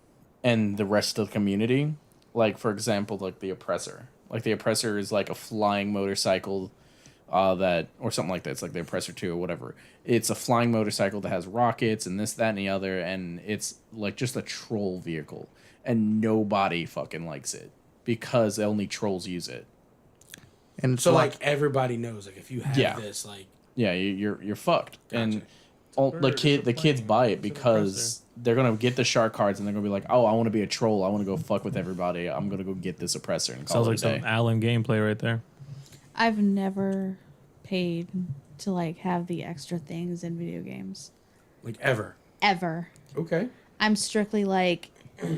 and the rest of the community. Like, for example, like the Oppressor. Like, the Oppressor is like a flying motorcycle or something like that. It's like the Oppressor 2 or whatever. It's a flying motorcycle that has rockets and this, that, and the other, and it's like just a troll vehicle. And nobody fucking likes it. because only trolls use it. And it's So like everybody knows, like if you have Yeah. this, like Yeah, you're fucked. And Gotcha. the kids buy it because they're gonna get the shark cards and they're gonna be like, oh, I want to be a troll. I want to go fuck with everybody. I'm gonna go get this oppressor and call Sounds it like a some day. Alan gameplay right there. I've never paid to like have the extra things in video games ever. ever. Okay. I'm strictly like,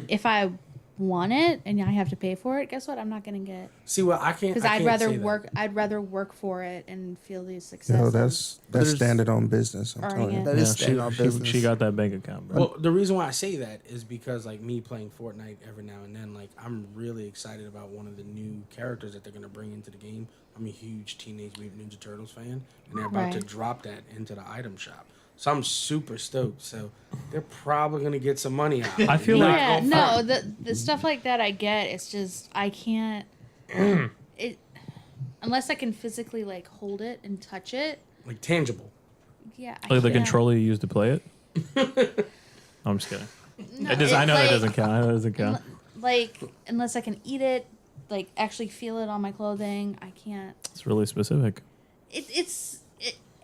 if I want it and I have to pay for it, guess what? I'm not gonna get, See, well, I can't because I I'd can't rather say that. work. I'd rather work for it and feel the success. Yo, of that's there's- standard on business. I'm Earning telling you. it. that is staying on business. She got that bank account, bro. Well, the reason why I say that is because like me playing Fortnite every now and then, like I'm really excited about one of the new characters that they're gonna bring into the game. I'm a huge Teenage Mutant Ninja Turtles fan, and they're about to Right. drop that into the item shop. So I'm super stoked. So they're probably gonna get some money out. I feel Not like- Yeah, gonna no, front. the stuff like that I get. It's just I can't. It unless I can physically like hold it and touch it. Like tangible. Yeah, I Like the can't. controller you use to play it. I'm just kidding. No, It does, I know like, that doesn't count. I know that doesn't count. Like unless I can eat it, like actually feel it on my clothing, I can't. It's really specific.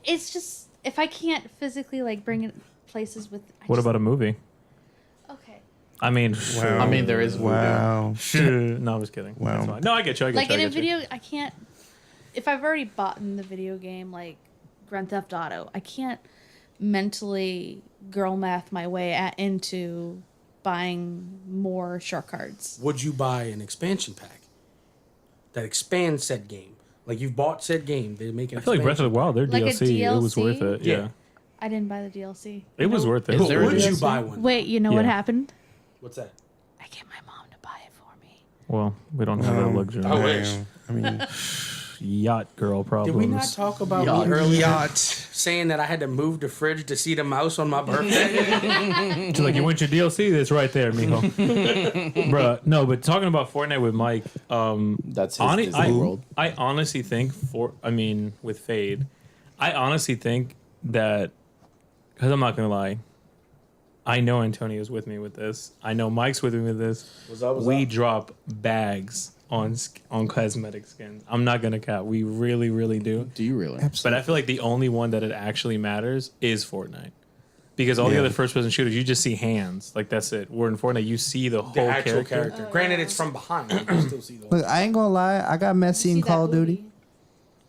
It's just if I can't physically like bring it places with. What about a movie? Okay. I mean, I mean, there is voodoo. Wow. no, I'm just kidding. Wow. That's fine. No, I get you. I get Like you. I in a get you. video, I can't. If I've already bought in the video game, like Grand Theft Auto, I can't mentally girl math my way into buying more shark cards. Would you buy an expansion pack that expands said game? Like you've bought said game, they make an I feel like Breath of the Wild, their Like a DLC, it was DLC? worth it. Yeah. Yeah. I didn't buy the DLC. It was worth it. Is there a Would you DLC? buy one? Wait, you know what Yeah. happened? What's that? I get my mom to buy it for me. Well, we don't have that luxury. I wish. I mean, Yacht girl problems. Did we not talk about Yacht. me earlier yacht. saying that I had to move the fridge to see the mouse on my birthday? She's like, you want your DLC? That's right there, mijo. Bruh, no, but talking about Fortnite with Mike, That's his Disney World. I honestly think with Fade, I honestly think that, because I'm not going to lie, I know Antonio's with me with this. I know Mike's with me with this. We drop bags on cosmetic skins. I'm not going to cap. We really, really do. Do you really? But I feel like the only one that it actually matters is Fortnite. Because all the Yeah. other first-person shooters, you just see hands. Like, that's it. Where in Fortnite, you see the The whole actual character. character. Granted, it's from behind. You can still see the whole. Look, I ain't gonna lie. I got messy in See that Call of booty? Duty.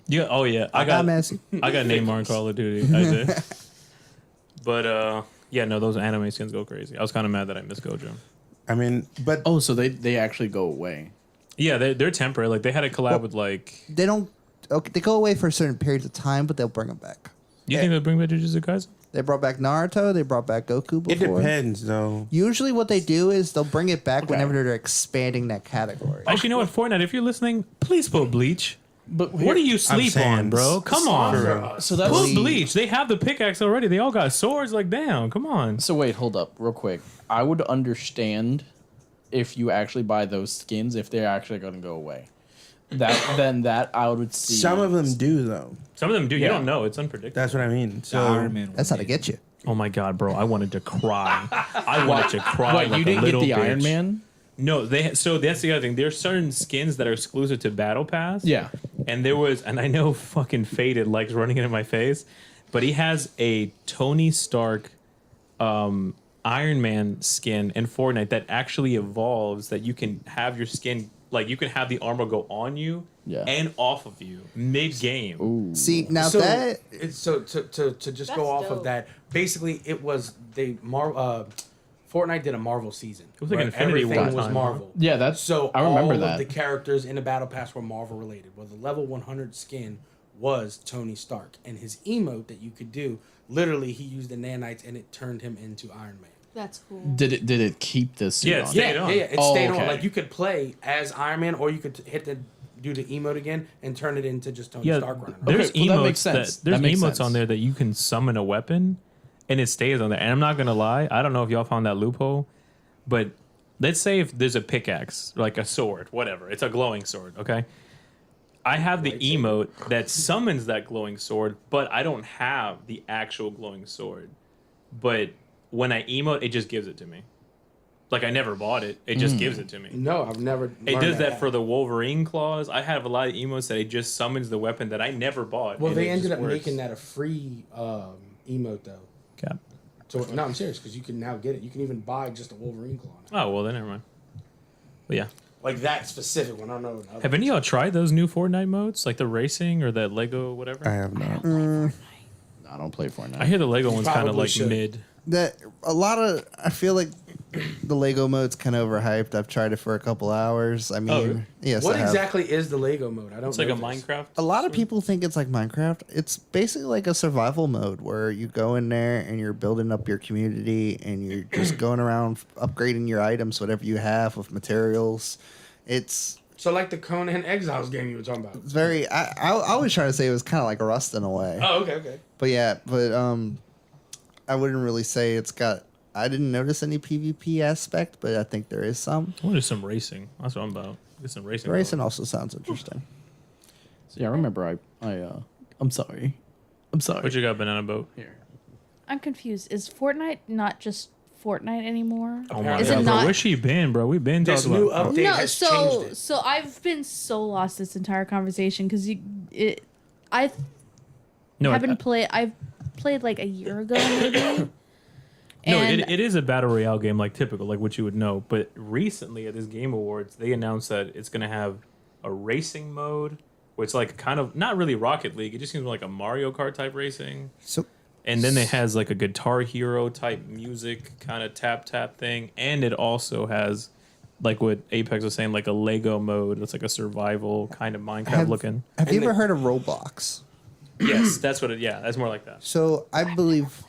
Yeah, oh, yeah. I got messy. I got Neymar in Call of Duty. I did. But, yeah, no, those anime skins go crazy. I was kind of mad that I missed Gojo. I mean, but Oh, so they actually go away. Yeah, they're temporary. Like, they had a collab with, like... They don't. Okay, they go away for certain periods of time, but they'll bring them back. You think they'll bring back Jujutsu Kaisen? They brought back Naruto. They brought back Goku it before. depends, though. Usually, what they do is they'll bring it back whenever they're expanding that category. Actually, you know what, Fortnite, if you're listening, please put Bleach. But What do you sleep on, saying, bro? Come on. So that's Put Bleach. They have the pickaxe already. They all got swords. Like, damn, come on. So wait, hold up, real quick. I would understand if you actually buy those skins if they're actually going to go away. That I would see. Some of them do, though. Some of them do. You Yeah. don't know. It's unpredictable. That's what I mean. The So Iron Man That's how one they get you. Oh my god, bro! I wanted to cry. I wanted to cry. What, like you a didn't get little the Iron bitch. Man? No, so that's the other thing. There's certain skins that are exclusive to Battle Pass. Yeah. And I know fucking Faded likes running it in my face, but he has a Tony Stark Iron Man skin in Fortnite that actually evolves, that you can have your skin, like you can have the armor go on you Yeah. and off of you mid-game. Ooh. See, now So, that so to just That's go off dope. of that, basically it was Fortnite did a Marvel season. It was like where Infinity everything War was time. Marvel. Yeah, that's So I remember all that. of the characters in the Battle Pass were Marvel related. Well, the level 100 skin was Tony Stark, and his emote that you could do, literally he used the nanites and it turned him into Iron Man. That's cool. Did it keep this suit Yeah, on? it's Stayed on. It Oh, stayed okay. on. Like you could play as Iron Man, or you could do the emote again and turn it into just Tony Yeah, Stark running around. there's Okay, well, that emotes makes sense. there's That makes emotes sense. on there that you can summon a weapon and it stays on there. And I'm not gonna lie, I don't know if y'all found that loophole, but let's say if there's a pickaxe, like a sword, whatever, it's a glowing sword, okay? I have the emote that summons that glowing sword, but I don't have the actual glowing sword. But when I emote, it just gives it to me. Like, I never bought it. It just gives it to me. No, I've never. It learned does that for the Wolverine claws. I have a lot of emotes that it just summons the weapon that I never bought. Well, and they it ended just up works. making that a free emote though. Cap. So no, I'm serious because you can now get it. You can even buy just a Wolverine claw now. Oh, well, then never mind. But yeah. Like that specific one. I don't know. Have any of y'all tried those new Fortnite modes? Like the racing or that Lego whatever? I have not. I don't play Fortnite. I hear the Lego one's kind of probably like should. mid. I feel like the Lego mode's kind of overhyped. I've tried it for a couple hours. I mean, really? yes, What I have. exactly is the Lego mode? I don't. It's like a know this. Minecraft. A lot of people think it's like Minecraft. It's basically like a survival mode where you go in there and you're building up your community and you're just going around upgrading your items, whatever you have with materials. It's So like the Conan Exiles game you were talking about. very. I was trying to say it was kind of like Rust in a way. Oh, okay. But yeah, I wouldn't really say it's got. I didn't notice any PvP aspect, but I think there is some. I want to do some racing. That's what I'm about. Get some racing. Racing also sounds interesting. So yeah, I remember I'm sorry. What you got, Banana Boat? Here. I'm confused. Is Fortnite not just Fortnite anymore? Oh my Is god, it bro. not? Where's she been, bro? We've been This talking new about. update No, has so changed it. so I've been so lost this entire conversation because I've played like a year ago maybe. No, And it is a battle royale game, like typical, like what you would know. But recently at this Game Awards, they announced that it's gonna have a racing mode, which like kind of not really Rocket League. It just seems like a Mario Kart type racing. So And then it has like a Guitar Hero type music kind of tap thing, and it also has like what Apex was saying, like a Lego mode. That's like a survival kind of Minecraft looking. Have you ever heard of Roblox? Yes, that's what it. Yeah, that's more like that. So I believe,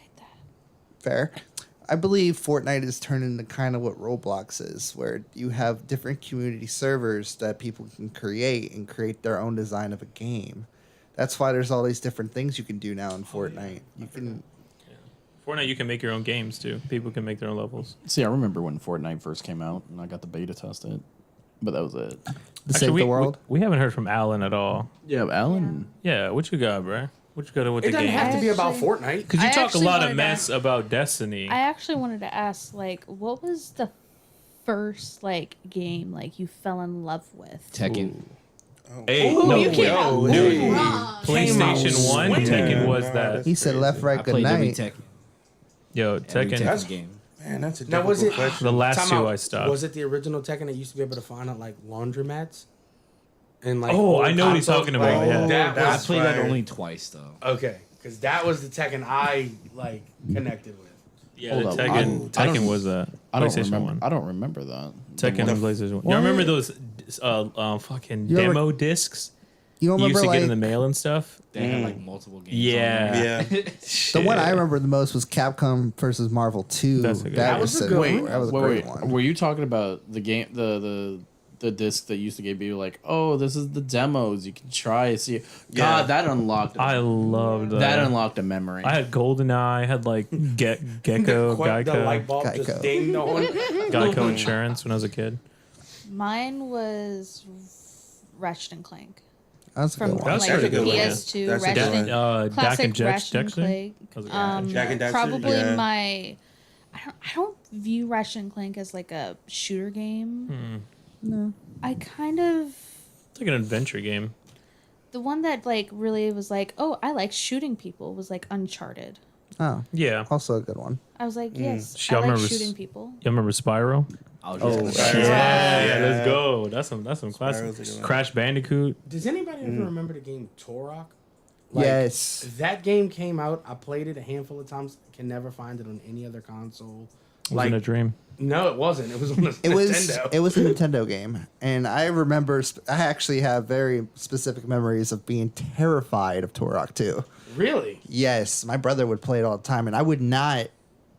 fair. I believe Fortnite is turned into kind of what Roblox is, where you have different community servers that people can create and create their own design of a game. That's why there's all these different things you can do now in Fortnite. You can. Fortnite, you can make your own games too. People can make their own levels. See, I remember when Fortnite first came out, and I got the beta test it, but that was it. Save the world. We haven't heard from Alan at all. Yeah, Alan. Yeah, what you got, bro? What you got with It the doesn't game? have to be about Actually- Fortnite. Because you I talk a actually lot wanted of to mess about Destiny. I actually wanted to ask, like, what was the first like game like you fell in love with? Tekken. Hey, Ooh, no, you came out dude, way wrong. PlayStation 1, Tekken was that. He said left, right, I good played every night. Tekken. Yo, Every Tekken. Tekken game. Man, that's a Now difficult was it question. The last Time two out. I stopped. Was it the original Tekken that used to be able to find at like laundromats? And like Oh, I old know what he's consoles? talking about, Like, yeah. that That's I was played that fire. only twice though. okay because that was the Tekken I like connected with. Yeah, Hold the up, Tekken, I don't- Tekken was that. I don't PlayStation remember. 1. I don't remember that. Tekken and PlayStation 1. You remember those fucking You remember- demo discs You don't you used remember to get in the like mail and stuff? They had like multiple games. Yeah. Yeah. the one I remember the most was Capcom versus Marvel 2. That's a good That one. was That was a so- good Wait, one. that was a wait, great wait. one. Were you talking about the game, the disc that used to be like, oh, this is the demos you can try see? God, that unlocked. I loved that. that unlocked a memory. I had GoldenEye. I had like Gecko, Quite the light Geico, bulb Geico. just dinged on. Geico Insurance when I was a kid. Mine was Ratchet and Clank That's a from good one. That's like pretty good one, yeah. PS2. That's a good Ratchet one. and Dak classic and Ratchet and Dexter. Clank. That was a good one. Jak and Daxter, Probably yeah. my. I don't view Ratchet and Clank as like a shooter game. No, I kind of It's like an adventure game. the one that like really was like, oh, I like shooting people was like Uncharted. Oh, Yeah. also a good one. I was like, yes, Yeah, I I like remember shooting people. You remember Spyro? I was just gonna say. Yeah, let's go. That's some Spyro's a classic. good one. Crash Bandicoot. Does anybody ever remember the game Turok? Yes. That game came out. I played it a handful of times. Can never find it on any other console. Wasn't a dream. No, it wasn't. It was on the It was Nintendo. it was a Nintendo game, and I remember. I actually have very specific memories of being terrified of Turok 2. Really? Yes, my brother would play it all the time, and I would not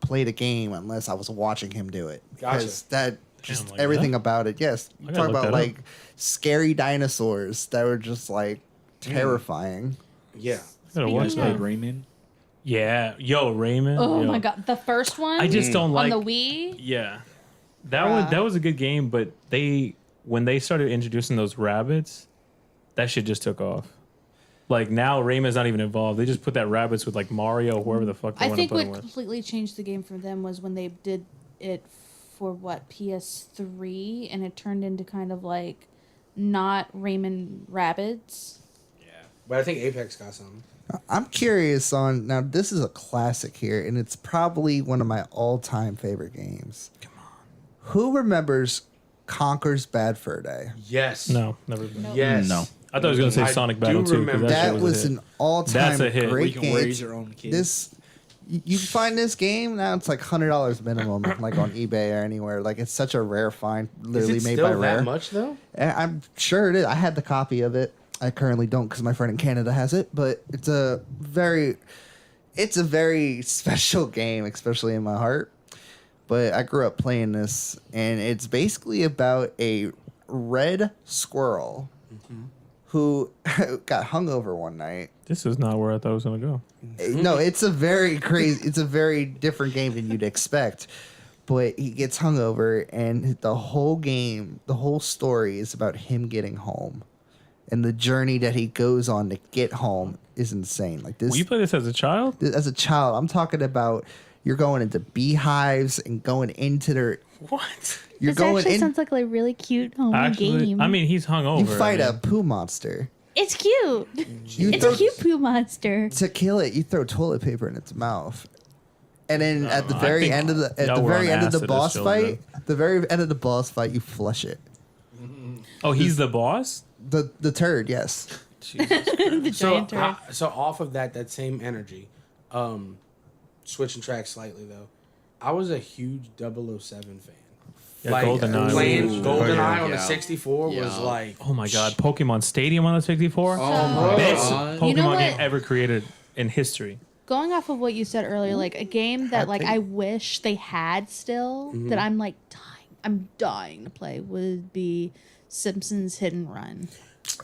play the game unless I was watching him do it. Gotcha. Because that just like everything that. about it. Yes, you gotta talk look about that up. like scary dinosaurs that were just like terrifying. Yeah. Gotta Speaking watch of- that. Played Rayman. Yeah. Yo, Raymond. Oh Yo. my god, the first one. I just don't like. on the Wii. Yeah. That was a good game, but when they started introducing those rabbits, that shit just took off. Like now Rayman's not even involved. They just put that rabbits with like Mario, whoever the fuck they I want to think put what him with. completely changed the game for them was when they did it for what, PS3, and it turned into kind of like not Raymond Rabbids. But I think Apex got some. I'm curious on now. This is a classic here, and it's probably one of my all-time favorite games. Come on, who remembers Conker's Bad Fur Day? Yes. No, never been. Nope. Yes. No. I thought he was going to say I Sonic do Battle 2. 'cause remember that That shit was a hit. an all-time That's a hit. great You can game. raise your own kid. This you can find this game now. It's like $100 minimum, like on eBay or anywhere. Like it's such a rare find, literally Is it made still by Rare. that much though? And I'm sure it is. I had the copy of it. I currently don't because my friend in Canada has it. But it's a very special game, especially in my heart. But I grew up playing this, and it's basically about a red squirrel who got hungover one night. This is not where I thought it was going to go. No, it's a very crazy. It's a very different game than you'd expect. But he gets hungover, and the whole game, the whole story is about him getting home, and the journey that he goes on to get home is insane. Like this, Well, you played this as a child? as a child, I'm talking about you're going into beehives and going into their. What? You're This going actually in. sounds like a really cute homey Actually, game. I mean, he's hungover. You fight I a mean. poo monster. it's cute. You It's throw, a cute poo monster. to kill it. You throw toilet paper in its mouth, and then at the I very think end of the y'all were on end of the acid as boss children. fight, the very end of the boss fight, you flush it. Oh, he's the boss? The turd, yes. The So, giant turd. so off of that same energy, switching tracks slightly though, I was a huge 007 fan. Yeah, Like GoldenEye. playing was- GoldenEye on the Yeah. 64 was Yeah. like, Oh my god, Pokemon Stadium on the 64? Oh my Best god. Pokemon You know game what? ever created in history. Going off of what you said earlier, like a game that like I wish they had still that I'm like I'm dying to play would be Simpsons Hit and Run.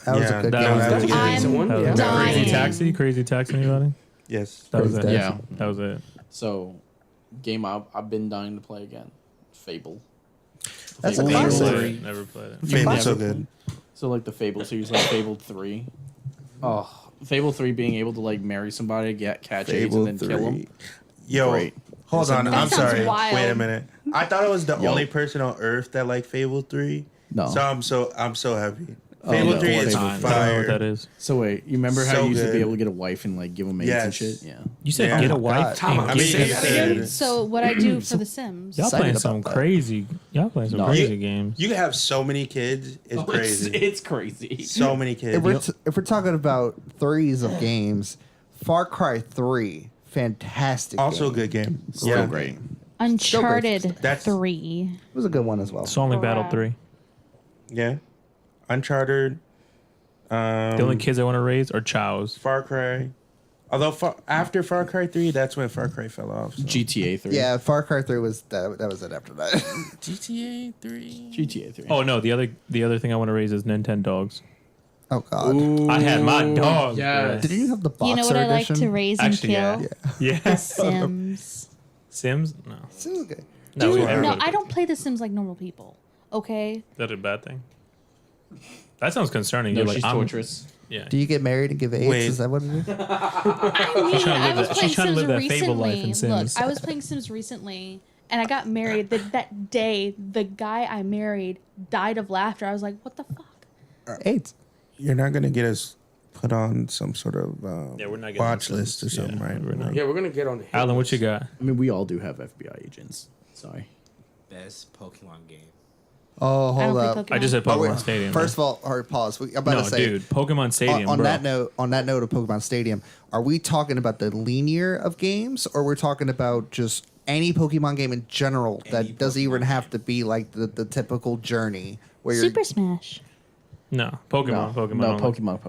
That was Yeah, a good that game. was that's a good. good decent one. That was Yeah. it. dying. Crazy Taxi, anybody? Yes. That was it. Crazy Yeah. That was it. So, game I've been dying to play again. Fable. That's a Fable classic. 3. Never played it. Fable's so good. So like the Fable series, like Fable 3. Oh, Fable 3 being able to like marry somebody, catch AIDS, and then kill them. Yo, Great. hold on. That I'm sounds sorry. wild. Wait a minute. I thought I was the Yo. only person on Earth that liked Fable 3. No. So I'm so happy. Fable no. 3 is Fable I don't know what that fire. is. So wait, you remember how So you used to good. be able to get a wife and like give them AIDS and Yes. shit? Yeah. You said Yeah. get a Oh my wife God. and I'm get saying AIDS. that. So what I do for The Sims. Y'all Excited playing about some that. crazy. Y'all playing some No. crazy games. You can have so many kids. It's crazy. It's crazy. So many kids. If we're talking about threes of games, Far Cry 3, fantastic. Also a game. good game. So great. Uncharted That's- 3. It was a good one as well. It's only Battle Crap. 3. Yeah. Uncharted. The only kids I want to raise are chows. Far Cry. Although after Far Cry 3, that's when Far Cry fell off. So. GTA 3. Yeah, Far Cry 3 was that was it after that. GTA 3. GTA 3. Oh no, the other thing I want to raise is Nintendo dogs. Oh god. I had my dogs. yes. Did you have the boxer You know what I like edition? to raise and Actually, kill? yeah. The Sims. Sims? No. It was good. No, Dude, no, everybody- I don't play The Sims like normal people. Okay? Is that a bad thing? That sounds concerning. No, You're she's like, torturous. Yeah. Do you get married and give AIDS? Wait. Is that what it is? I mean, trying to I live was that- playing she's trying to Sims live that Fable life in recently. Look, Sims. I was playing Sims recently, and I got married. That day, the guy I married died of laughter. I was like, what the fuck? AIDS. You're not going to get us put on some sort of Yeah, we're not getting watch on list or Sims. something, Yeah, right? we're not. yeah, we're gonna get on the hit Alan, what list. you got? I mean, we all do have FBI agents. Sorry. Best Pokemon game. Oh, I don't hold play up. Pokemon. I just said Oh, Pokemon wait, Stadium. First of all, or pause. I'm about no, to say, dude, Pokemon Stadium, on bro. that note of Pokemon Stadium, are we talking about the linear of games, or we're talking about just any Pokemon game in general that Any doesn't even Pokemon have to be like the typical journey where you're Super Smash. No, Pokemon. Pokemon. No, only. Pokemon.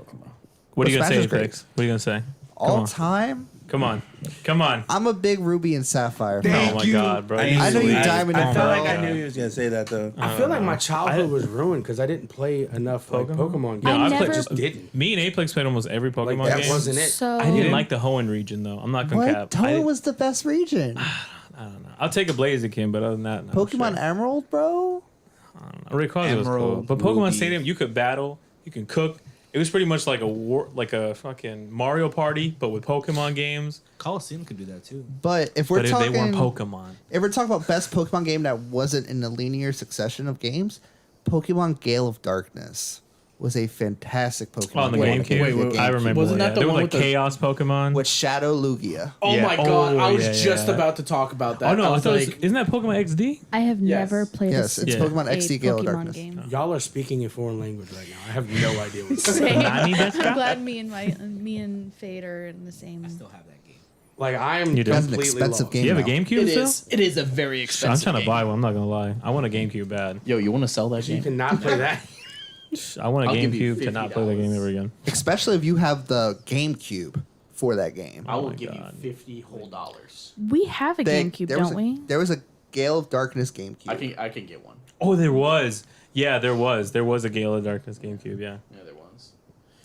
What are you But gonna say, Smash is great. Apex? What are you gonna say? all on. time. Come on. Come on. I'm a big Ruby and Sapphire fan. Oh my god, bro. I know you I- Diamond I and felt Pearl. like I knew he was going to say that, though. I feel like my childhood was ruined because I didn't play enough like Pokemon games. I I never- played just didn't. Me and Apex played almost every Like Pokemon that game. wasn't it. So I didn't like the Hoenn region though. I'm not gonna What? cap. Toa was the best region. I don't know. I'll take a Blaziken, but other than that, no, Pokemon sure. Emerald, bro. Rayquaza was cool. Emerald, But Pokemon Ruby. Stadium, you could battle, you can cook, It was pretty much like a fucking Mario Party, but with Pokemon games. Coliseum could do that too. But if we're But talking, they weren't Pokemon. if we're talking about best Pokemon game that wasn't in a linear succession of games, Pokemon Gale of Darkness was a fantastic Pokemon On the game. GameCube, I remember. Wasn't that the there was one like with the- Chaos Pokemon. with Shadow Lugia. Oh Yeah. my god! I Oh, was yeah, just yeah. about to talk about that. Oh no, I was like, isn't that Pokemon XD? I have Yes. never played Yes, it's Pokemon a XD Gale of Pokemon Darkness. game. y'all are speaking a foreign language right now. I have no idea what's Same. Nani desu ka? I'm glad me and Fade are in the same. I still have that game. like. I am You do. That's an completely expensive lost. game. Do you have a now. GameCube still? It is a very I'm expensive. trying to game. buy one. I'm not gonna lie. I want a GameCube bad. Yo, you want to sell that You game? cannot play that. I want a I'll give you GameCube to not play the game $50. ever again. Especially if you have the GameCube for that game. I will my give God. you $50 whole dollars. We have a They- GameCube, there was don't a- we? There was a Gale of Darkness GameCube. I can get one. Oh, there was. Yeah, there was. There was a Gale of Darkness GameCube. Yeah. Yeah, there was.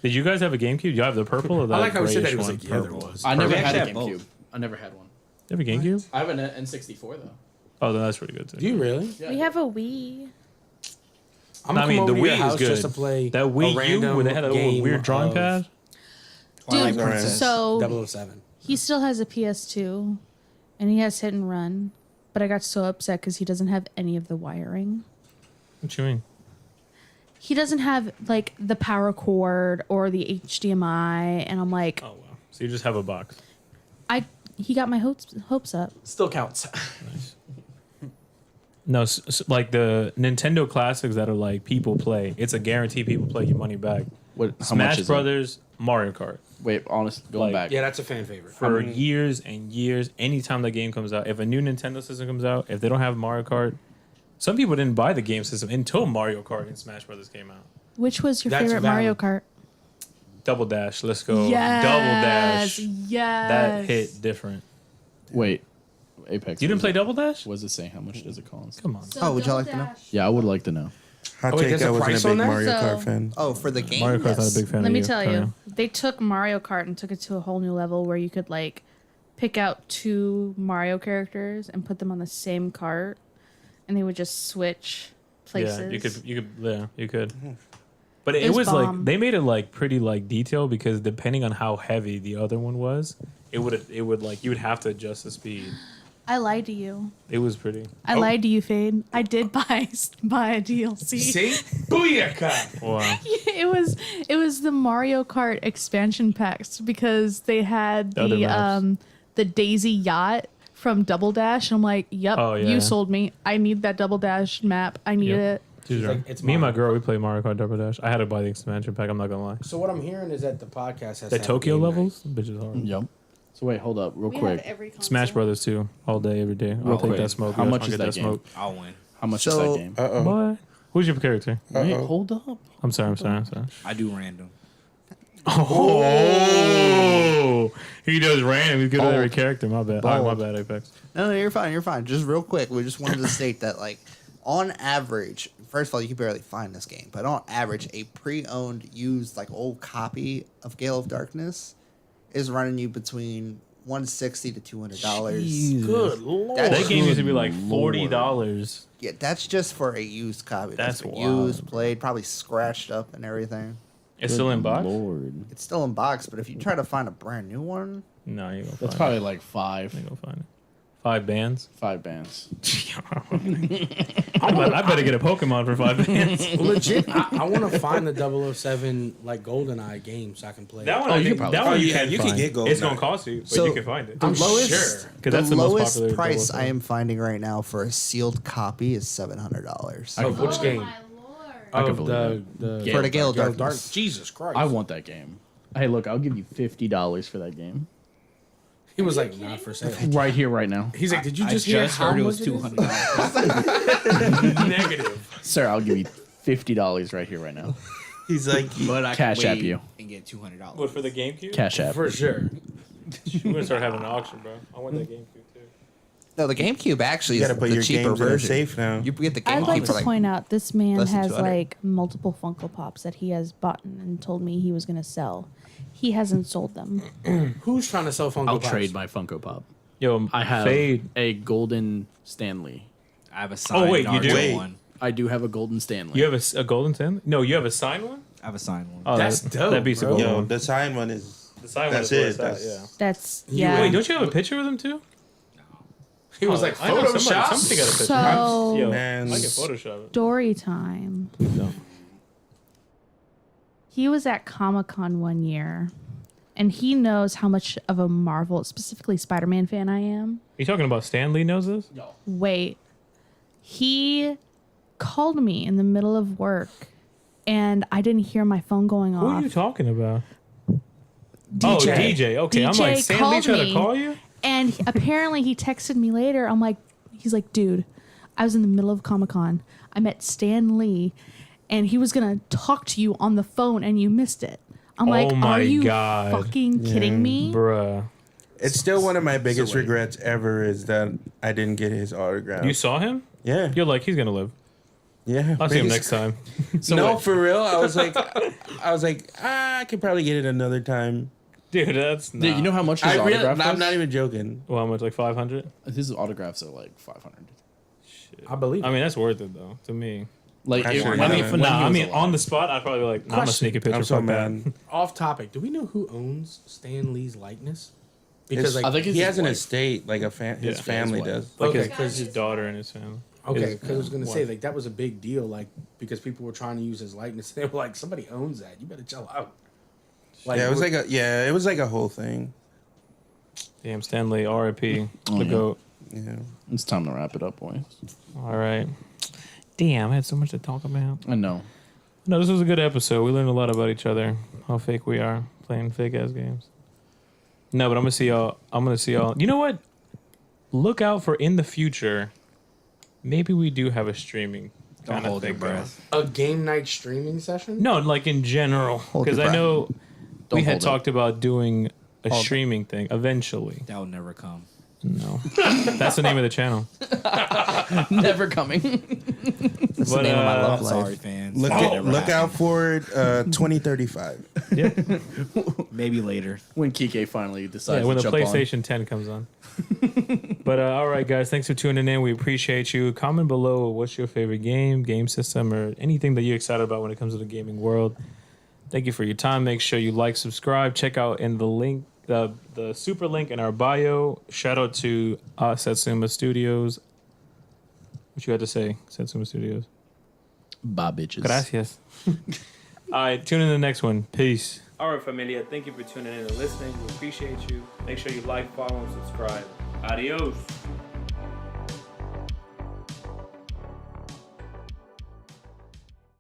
Did you guys have a GameCube? You have the purple or the I like how we said that. grayish It was one? like yeah, there was. I never We had a actually have GameCube. both. I never had one. You have a GameCube? I have an N64 though. Oh, then that's pretty good too. Do you really? Yeah, We have a Wii. I'm I gonna mean, come the over to your Wii is house good. just to play That a Wii U random where they had a little game weird drawing of pad. Twilight Dude, Princess. so 007. he still has a PS2, and he has Hit and Run, but I got so upset because he doesn't have any of the wiring. What you mean? He doesn't have like the power cord or the HDMI, and I'm like, Oh wow. So you just have a box. he got my hopes up. Still counts. No, like the Nintendo classics that are like people play. It's a guarantee people play your money back. What? How Smash much is Brothers, Mario Kart. It? Wait, honest, going Like, back. Yeah, that's a fan favorite. For years and years, anytime the game comes out, if a new Nintendo system comes out, if they don't have Mario Kart, some people didn't buy the game system until Mario Kart and Smash Brothers came out. Which was your That's favorite valid. Mario Kart? Double Dash, let's go. Yes, Double Dash. yes. That hit different. Wait, Apex. You didn't play Double Dash? What does it say? How much does it cost? Come on. Oh, would you like to know? Yeah, I would like to know. Hot Oh, wait, take, there's a I wasn't price a on big that? Mario So- Kart fan. Oh, for the game? Mario Kart's yes. not a big fan Let of me you. tell Carry you, on. they took Mario Kart and took it to a whole new level where you could like pick out 2 Mario characters and put them on the same cart, and they would just switch places. Yeah, you could. But it It was was like bomb. they made it like pretty like detailed because depending on how heavy the other one was, it would like you would have to adjust the speed. I lied to you. It was pretty. I lied to you, Fade. I did buy a DLC. See? Booyaka! Wow. It was the Mario Kart expansion packs because they had The other maps. the Daisy yacht from Double Dash. I'm like, yep, Oh, yeah. you sold me. I need that Double Dash map. I need Yep. it. She's like, right. it's Me and my mine. girl, we play Mario Kart Double Dash. I had to buy the expansion pack. I'm not gonna lie. So what I'm hearing is that the podcast has The to have Tokyo game night. levels, bitch is hard. Yep. So wait, hold up, real quick. Smash Brothers too, all day, every day. I'll Real take quick, that smoke. how yes, much I'll is get that game? smoke. I'll win. How much is So- that game? Uh-oh. What? Who's your character? Wait, Uh-oh. hold up. I'm sorry. I'm sorry. I do random. Oh, he does random. He's good at every Bold. character. My bad. My Bold. bad, Apex. No, you're fine. You're fine. Just real quick, we just wanted to state that, like, on average, first of all, you can barely find this game, but on average, a pre-owned, used, like, old copy of Gale of Darkness is running you between $160 to $200. Good lord. That's- That game used to be like Lord. $40. Yeah, that's just for a used copy. That's been wild. used, played, probably scratched up and everything. It's still in box. Lord. It's still in box, but if you try to find a brand new one, No, you gonna find That's it. probably like 5. You gonna find it. 5 bands. 5 bands. I better get a Pokemon for 5 bands. Legit, I want to find the 007 like GoldenEye game so I can play. That one, Oh, I you think, can probably that find one it. you Yeah, can you can find. get Goldeneye. It's gonna cost you, but So, you can find it. the I'm lowest, sure. 'Cause that's the most lowest popular price 007. I am finding right now for a sealed copy is $700. Of which game? I can Of believe the For the Gale of Darkness. Jesus Christ! I want that game. Hey, look, I'll give you $50 for that game. He was like, not for sale. Right here, right now. He's like, did you I just hear just how heard it was much is? $200. Negative. Sir, I'll give you $50 right here, right now. He's like, But I Cash can app wait you. and get $200. What for the GameCube? Cash app. For sure. We're gonna start having an auction, bro. I want that GameCube too. No, the GameCube actually you is gotta put the your cheaper games in a version. safe now. You get the I'd like GameCube to for like point out this man less than has 200. like multiple Funko Pops that he has bought and told me he was gonna sell. He hasn't sold them. Who's trying to sell Funko I'll Pops? trade my Funko Pop. Yo, I have Fade. a golden Stanley. I have a signed wait, you do? Naruto Wait. one. I do have a golden Stanley. You have a golden Stanley? No, you have a signed one. I I have a signed one. Oh, That's dope, That beats the bro. gold Yo, one. the signed one is. The sign That's one it. is That's yeah. That's yeah. Wait, don't you have a picture with him too? He was like, I know Photoshop. somebody got a picture. So Yo, Man. I can Photoshop it. story time. No. He was at Comic-Con one year, and he knows how much of a Marvel, specifically Spider-Man fan I am. Are you talking about Stan Lee knows this? Wait, he called me in the middle of work, and I didn't hear my phone going Who off. are you talking about? DJ. Oh, DJ. Okay, I'm like, DJ Stan Lee called tried to me. call you? And apparently he texted me later. He's like, dude, I was in the middle of Comic-Con. I met Stan Lee, and he was going to talk to you on the phone, and you missed it. I'm like, Oh my are you God. fucking kidding me? Bruh. It's still one of my biggest regrets ever is that I didn't get his autograph. You saw him? Yeah. You're like, he's going to live. Yeah. I'll see him biggest- next time. No, wait. for real. I was like, I could probably get it another time. Dude, that's not. Dude, you know how much his I really, autograph I'm was? not even joking. Well, how much? Like 500? His autographs are like 500. I believe I mean, that's worth it, though, to me. Like, Actually, when yeah. he- when he I was mean, alive. on the spot, I'd probably be like, nah, I'm going to sneak a picture. I'm so Fuck that. mad. Off topic. Do we know who owns Stan Lee's likeness? Because Because I think it's he his has an wife. estate, like his Yeah, family his wife. does. Like Okay, his daughter and his family. okay, His, because I was gonna say wife. like that was a big deal, like because people were trying to use his likeness. They were like, somebody owns that. You better chill out. Like, Yeah, it was like a whole thing. Damn, Stanley, R.I.P. Oh, the yeah. GOAT. Yeah. It's time to wrap it up, boys. All right. Damn, I had so much to talk about. I know. No, this was a good episode. We learned a lot about each other, how fake we are, playing fake-ass games. No, but I'm going to see y'all. You know what? Look out for in the future, maybe we do have a streaming Don't kind of hold your thing going. breath. a game night streaming session. No, like in general. Hold Because your I breath. know Don't we had hold it. talked about doing a Hold it. streaming thing eventually. That will never come. No. That's the name of the channel. Never coming. That's But, the name of my love life. Sorry, fans. Look, That will never look happen. out for it. 2035. Maybe later. When KIKE finally decides Yeah, when to the jump PlayStation 10 comes on. But all right, guys, thanks for tuning in. We appreciate you. Comment below what's your favorite game system, or anything that you're excited about when it comes to the gaming world. Thank you for your time. Make sure you like, subscribe, check out in the link, the super link in our bio. Shout out to Satsuma Studios. What you had to say, Satsuma Studios? Bye, bitches. Gracias. All right, tune in to the next one. Peace. All right, familia. Thank you for tuning in and listening. We appreciate you. Make sure you like, follow, and subscribe. Adios.